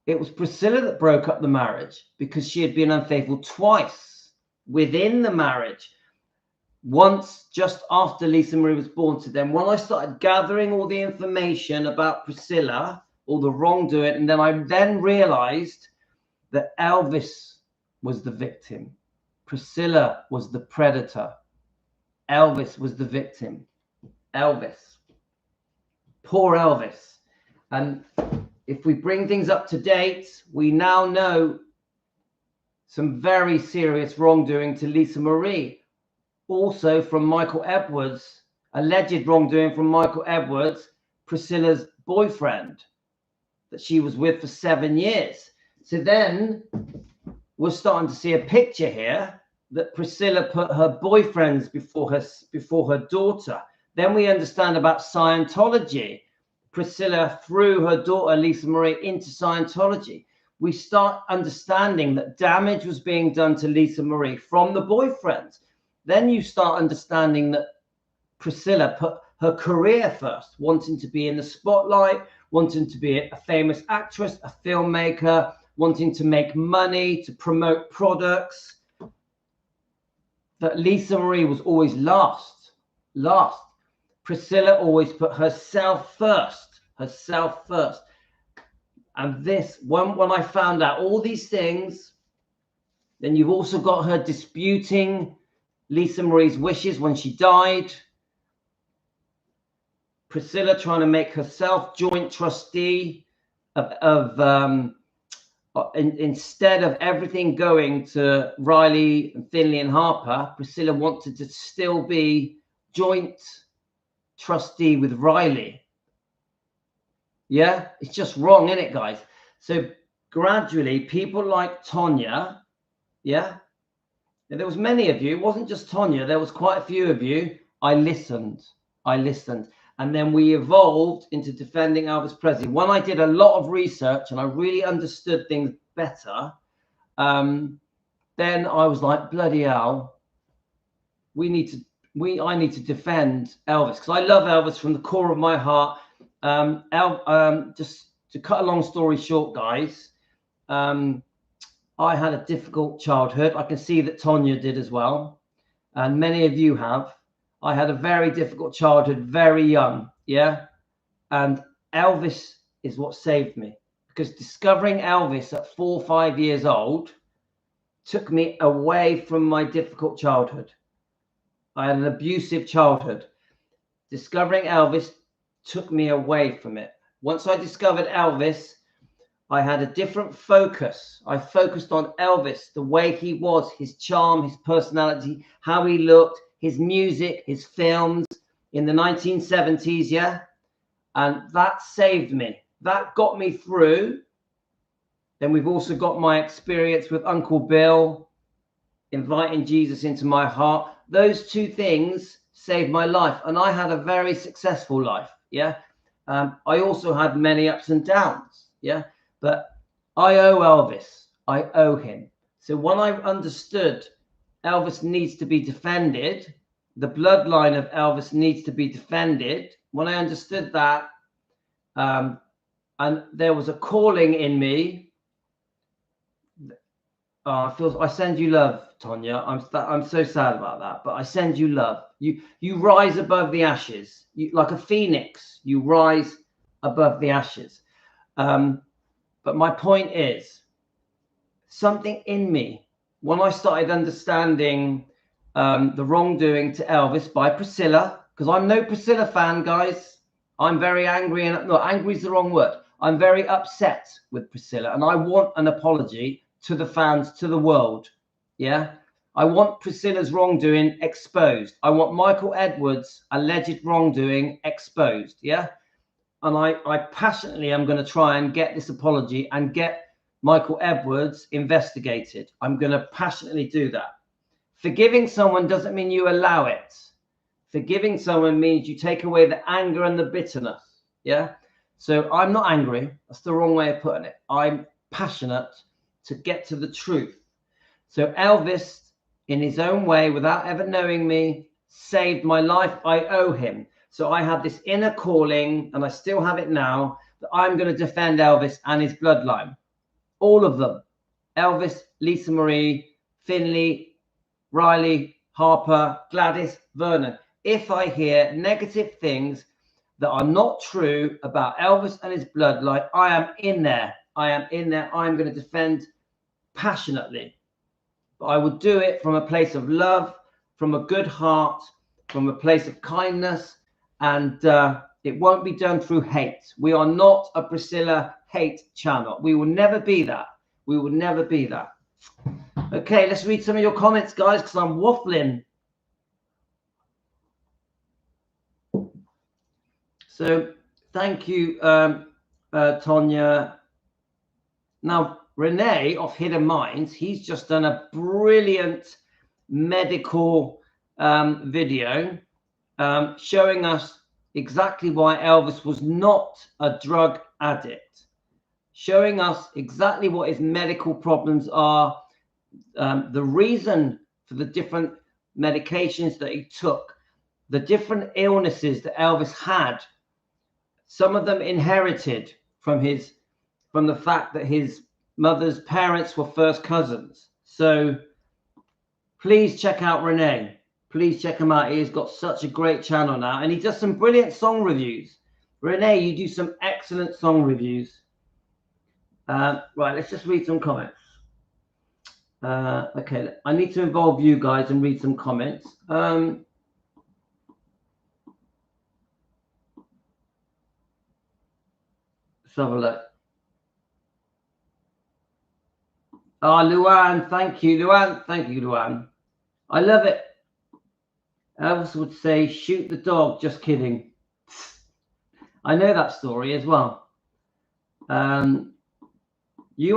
It was Priscilla that broke up the marriage because she had been unfaithful twice within the marriage. Once just after Lisa Marie was born to them. When I started gathering all the information about Priscilla, all the wrongdoing, and then I realized that Elvis was the victim. Priscilla was the predator. Elvis was the victim. Elvis. Poor Elvis. And if we bring things up to date, we now know some very serious wrongdoing to Lisa Marie. Also from Michael Edwards, alleged wrongdoing from Michael Edwards, Priscilla's boyfriend that she was with for 7 years. So then we're starting to see a picture here that Priscilla put her boyfriends before her daughter. Then we understand about Scientology. Priscilla threw her daughter Lisa Marie into Scientology. We start understanding that damage was being done to Lisa Marie from the boyfriends. Then you start understanding that Priscilla put her career first, wanting to be in the spotlight, wanting to be a famous actress, a filmmaker, wanting to make money, to promote products. That Lisa Marie was always last. Priscilla always put herself first. And this, when I found out all these things, then you've also got her disputing Lisa Marie's wishes when she died. Priscilla trying to make herself joint trustee of instead of everything going to Riley and Finley and Harper, Priscilla wanted to still be joint trustee with Riley. Yeah, it's just wrong, isn't it, guys? So gradually, people like Tonya, yeah, and there was many of you. It wasn't just Tonya. There was quite a few of you. I listened. And then we evolved into defending Elvis Presley. When I did a lot of research and I really understood things better, then I was like, bloody hell, I need to defend Elvis, because I love Elvis from the core of my heart. Just to cut a long story short, guys, I had a difficult childhood. I can see that Tonya did as well, and many of you have. I had a very difficult childhood, very young, yeah? And Elvis is what saved me, because discovering Elvis at 4 or 5 years old took me away from my difficult childhood. I had an abusive childhood. Discovering Elvis took me away from it. Once I discovered Elvis, I had a different focus. I focused on Elvis, the way he was, his charm, his personality, how he looked, his music, his films in the 1970s, yeah? And that saved me. That got me through. Then we've also got my experience with Uncle Bill, inviting Jesus into my heart. Those two things saved my life. And I had a very successful life, yeah? I also had many ups and downs, yeah? But I owe Elvis. I owe him. So when I understood Elvis needs to be defended, the bloodline of Elvis needs to be defended, when I understood that, and there was a calling in me. I send you love, Tonya. I'm so sad about that, but I send you love. You rise above the ashes. You, like a phoenix, you rise above the ashes. But my point is, something in me, when I started understanding the wrongdoing to Elvis by Priscilla, because I'm no Priscilla fan, guys. I'm very angry, and no, angry is the wrong word. I'm very upset with Priscilla, and I want an apology to the fans, to the world. Yeah, I want Priscilla's wrongdoing exposed. I want Michael Edwards' alleged wrongdoing exposed. Yeah, and I passionately am going to try and get this apology and get Michael Edwards investigated. I'm going to passionately do that. Forgiving someone doesn't mean you allow it. Forgiving someone means you take away the anger and the bitterness. Yeah. So I'm not angry. That's the wrong way of putting it. I'm passionate to get to the truth. So Elvis, in his own way, without ever knowing me, saved my life. I owe him. So I had this inner calling, and I still have it now, that I'm going to defend Elvis and his bloodline. All of them. Elvis, Lisa Marie, Finley, Riley, Harper, Gladys, Vernon. If I hear negative things that are not true about Elvis and his bloodline, I am in there. I'm going to defend passionately. But I would do it from a place of love, from a good heart, from a place of kindness, and it won't be done through hate. We are not a Priscilla hate channel. We will never be that. We will never be that. Okay, let's read some of your comments, guys, because I'm waffling. So thank you, Tonya. Now, Renee of Hidden Minds, he's just done a brilliant medical video showing us exactly why Elvis was not a drug addict, showing us exactly what his medical problems are, the reason for the different medications that he took, the different illnesses that Elvis had, some of them inherited from the fact that his mother's parents were first cousins. So please check out Renee. Please check him out. He's got such a great channel now, and he does some brilliant song reviews. Renee, you do some excellent song reviews. Right, let's just read some comments. Okay, I need to involve you guys and read some comments. Let's have a look. Oh, Luan, thank you, Luan. Thank you, Luan. I love it. Elvis would say, shoot the dog, just kidding. I know that story as well. You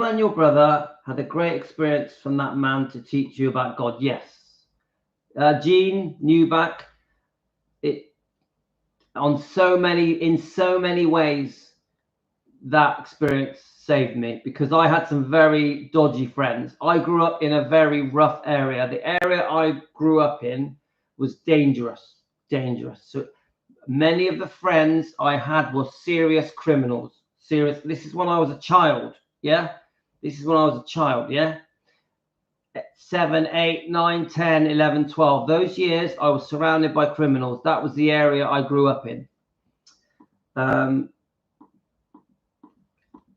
and your brother had a great experience from that man to teach you about God. Yes. Jean Newback, in so many ways, that experience saved me, because I had some very dodgy friends. I grew up in a very rough area. The area I grew up in was dangerous. So many of the friends I had were serious criminals. This is when I was a child. Yeah. 7, 8, 9, 10, 11, 12. Those years I was surrounded by criminals. That was the area I grew up in.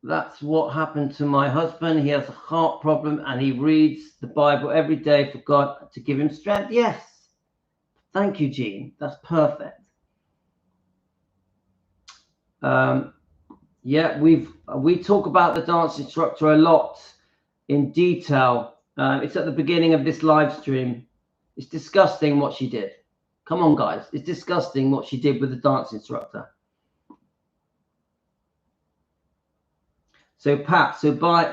That's what happened to my husband. He has a heart problem and he reads the Bible every day for God to give him strength. Yes. Thank you, Jean. That's perfect. Yeah, we talk about the dance instructor a lot in detail. It's at the beginning of this live stream. It's disgusting what she did. Come on, guys. It's disgusting what she did with the dance instructor. So Pat,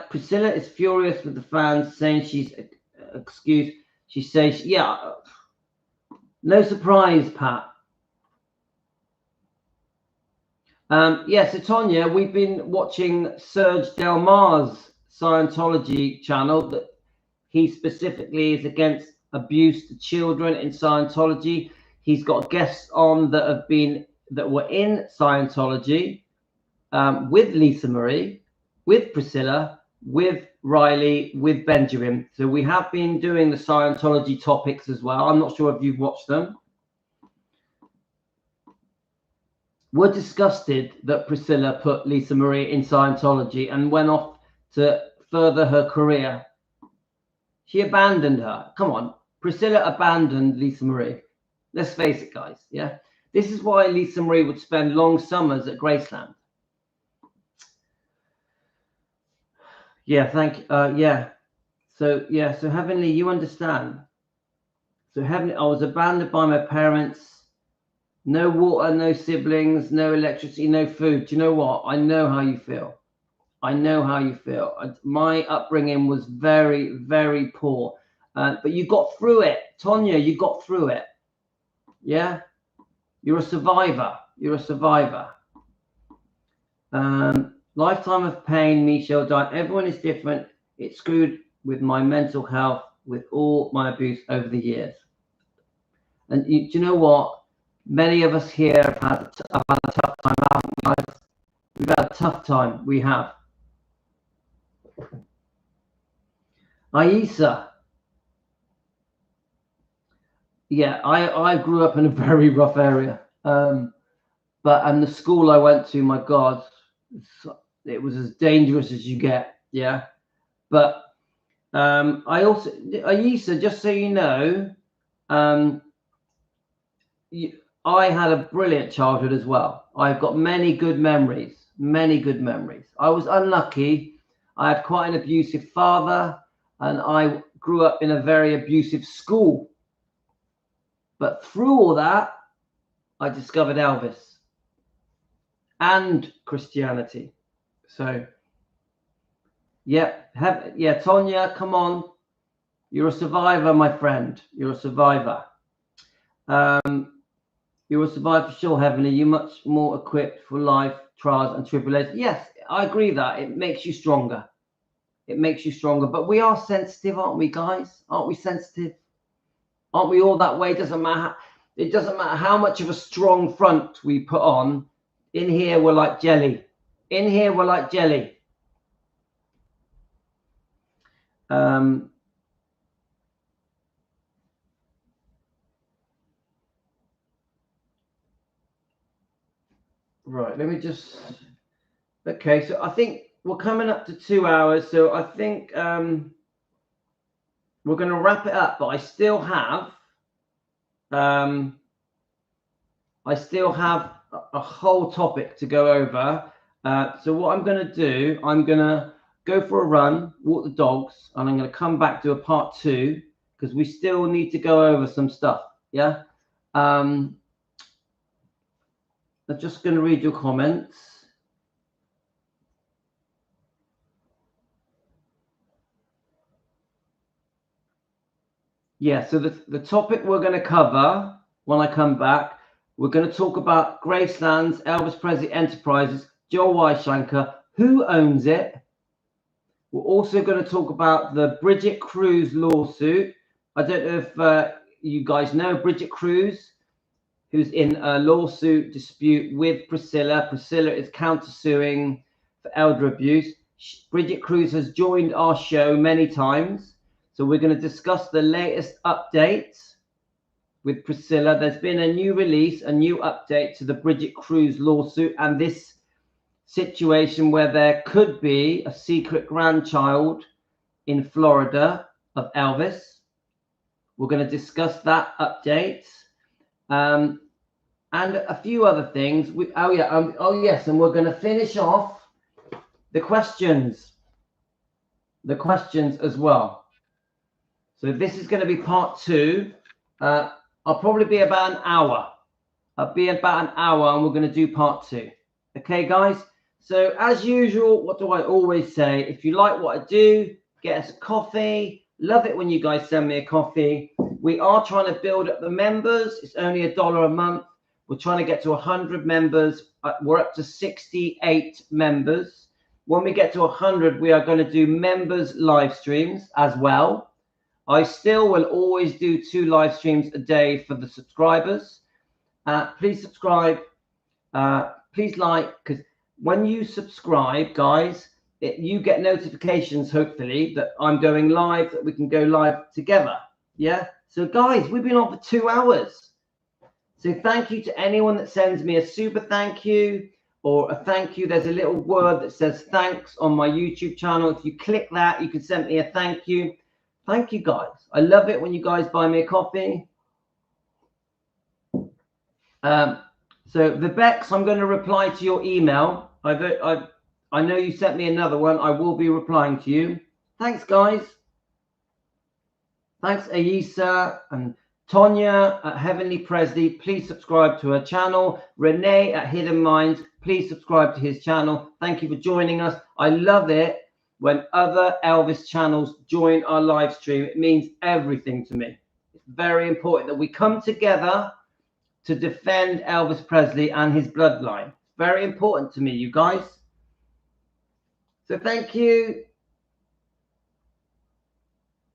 Priscilla is furious with the fans, saying she's excused. She says, yeah, no surprise, Pat. Yeah, so Tonya, we've been watching Serge Delmar's Scientology channel. That he specifically is against abuse to children in Scientology. He's got guests on that were in Scientology, with Lisa Marie, with Priscilla, with Riley, with Benjamin. So we have been doing the Scientology topics as well. I'm not sure if you've watched them. We're disgusted that Priscilla put Lisa Marie in Scientology and went off to further her career. She abandoned her. Come on. Priscilla abandoned Lisa Marie. Let's face it, guys. Yeah. This is why Lisa Marie would spend long summers at Graceland. Yeah, thank you. Yeah. So Heavenly, you understand. So Heavenly, I was abandoned by my parents. No water, no siblings, no electricity, no food. Do you know what? I know how you feel. My upbringing was very, very poor. But you got through it. Tonya, you got through it. Yeah? You're a survivor. Lifetime of pain, Michelle died. Everyone is different. It screwed with my mental health, with all my abuse over the years. And do you know what? Many of us here have had a tough time, haven't we, guys? We've had a tough time. We have. Aisa. Yeah, I grew up in a very rough area. And the school I went to, my God, it was as dangerous as you get. Yeah. But I also, Aisa, just so you know, I had a brilliant childhood as well. I've got many good memories. I was unlucky. I had quite an abusive father and I grew up in a very abusive school. But through all that, I discovered Elvis and Christianity. So, yeah, Tonya, come on. You're a survivor, my friend. You're a survivor. You're a survivor for sure, Heavenly. You're much more equipped for life, trials and tribulations. Yes, I agree that. It makes you stronger. But we are sensitive, aren't we, guys? Aren't we sensitive? Aren't we all that way? It doesn't matter how much of a strong front we put on. In here, we're like jelly. Right, let me just... Okay, so I think we're coming up to 2 hours. So I think we're going to wrap it up. But I still have... a whole topic to go over. So what I'm going to do, I'm going to go for a run, walk the dogs, and I'm going to come back to a part 2 because we still need to go over some stuff. Yeah. I'm just going to read your comments. Yeah, so the topic we're going to cover when I come back, we're going to talk about Graceland's Elvis Presley Enterprises, Joel Weishankler, who owns it. We're also going to talk about the Bridget Cruz lawsuit. I don't know if you guys know Bridget Cruz, who's in a lawsuit dispute with Priscilla. Priscilla is countersuing for elder abuse. Bridget Cruz has joined our show many times. So we're going to discuss the latest updates with Priscilla. There's been a new release, a new update to the Bridget Cruz lawsuit and this situation where there could be a secret grandchild in Florida of Elvis. We're going to discuss that update and a few other things. Yes, and we're going to finish off the questions as well. So this is going to be part 2. I'll probably be about an hour. I'll be about an hour and we're going to do part 2. Okay, guys? So as usual, what do I always say? If you like what I do, get us a coffee. Love it when you guys send me a coffee. We are trying to build up the members. It's only $1 a month. We're trying to get to 100 members. We're up to 68 members. When we get to 100, we are going to do members live streams as well. I still will always do 2 live streams a day for the subscribers. Please subscribe. Please like, because when you subscribe, guys, you get notifications, hopefully, that I'm going live, that we can go live together. Yeah. So, guys, we've been on for 2 hours. So thank you to anyone that sends me a super thank you or a thank you. There's a little word that says thanks on my YouTube channel. If you click that, you can send me a thank you. Thank you, guys. I love it when you guys buy me a coffee. So the Bex, I'm going to reply to your email. I know you sent me another one. I will be replying to you. Thanks, guys. Thanks, Aisa and Tonya at Heavenly Presley. Please subscribe to her channel. Renee at Hidden Minds. Please subscribe to his channel. Thank you for joining us. I love it when other Elvis channels join our live stream. It means everything to me. It's very important that we come together to defend Elvis Presley and his bloodline. Very important to me, you guys. So thank you.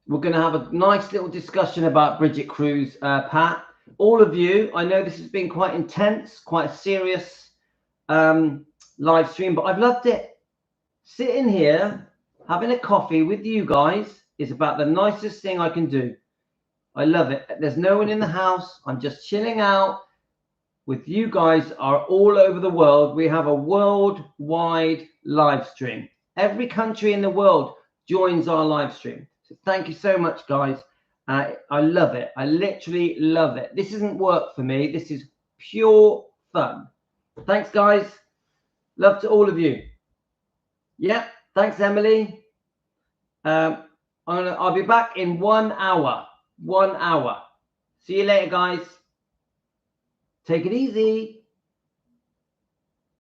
We're going to have a nice little discussion about Bridget Cruz, Pat. All of you, I know this has been quite intense, quite a serious live stream, but I've loved it. Sitting here, having a coffee with you guys is about the nicest thing I can do. I love it. There's no one in the house. I'm just chilling out with you guys are all over the world. We have a worldwide live stream. Every country in the world joins our live stream. So thank you so much, guys. I love it. I literally love it. This isn't work for me. This is pure fun. Thanks, guys. Love to all of you. Yeah. Thanks, Emily. I'll be back in 1 hour. 1 hour. See you later, guys. Take it easy.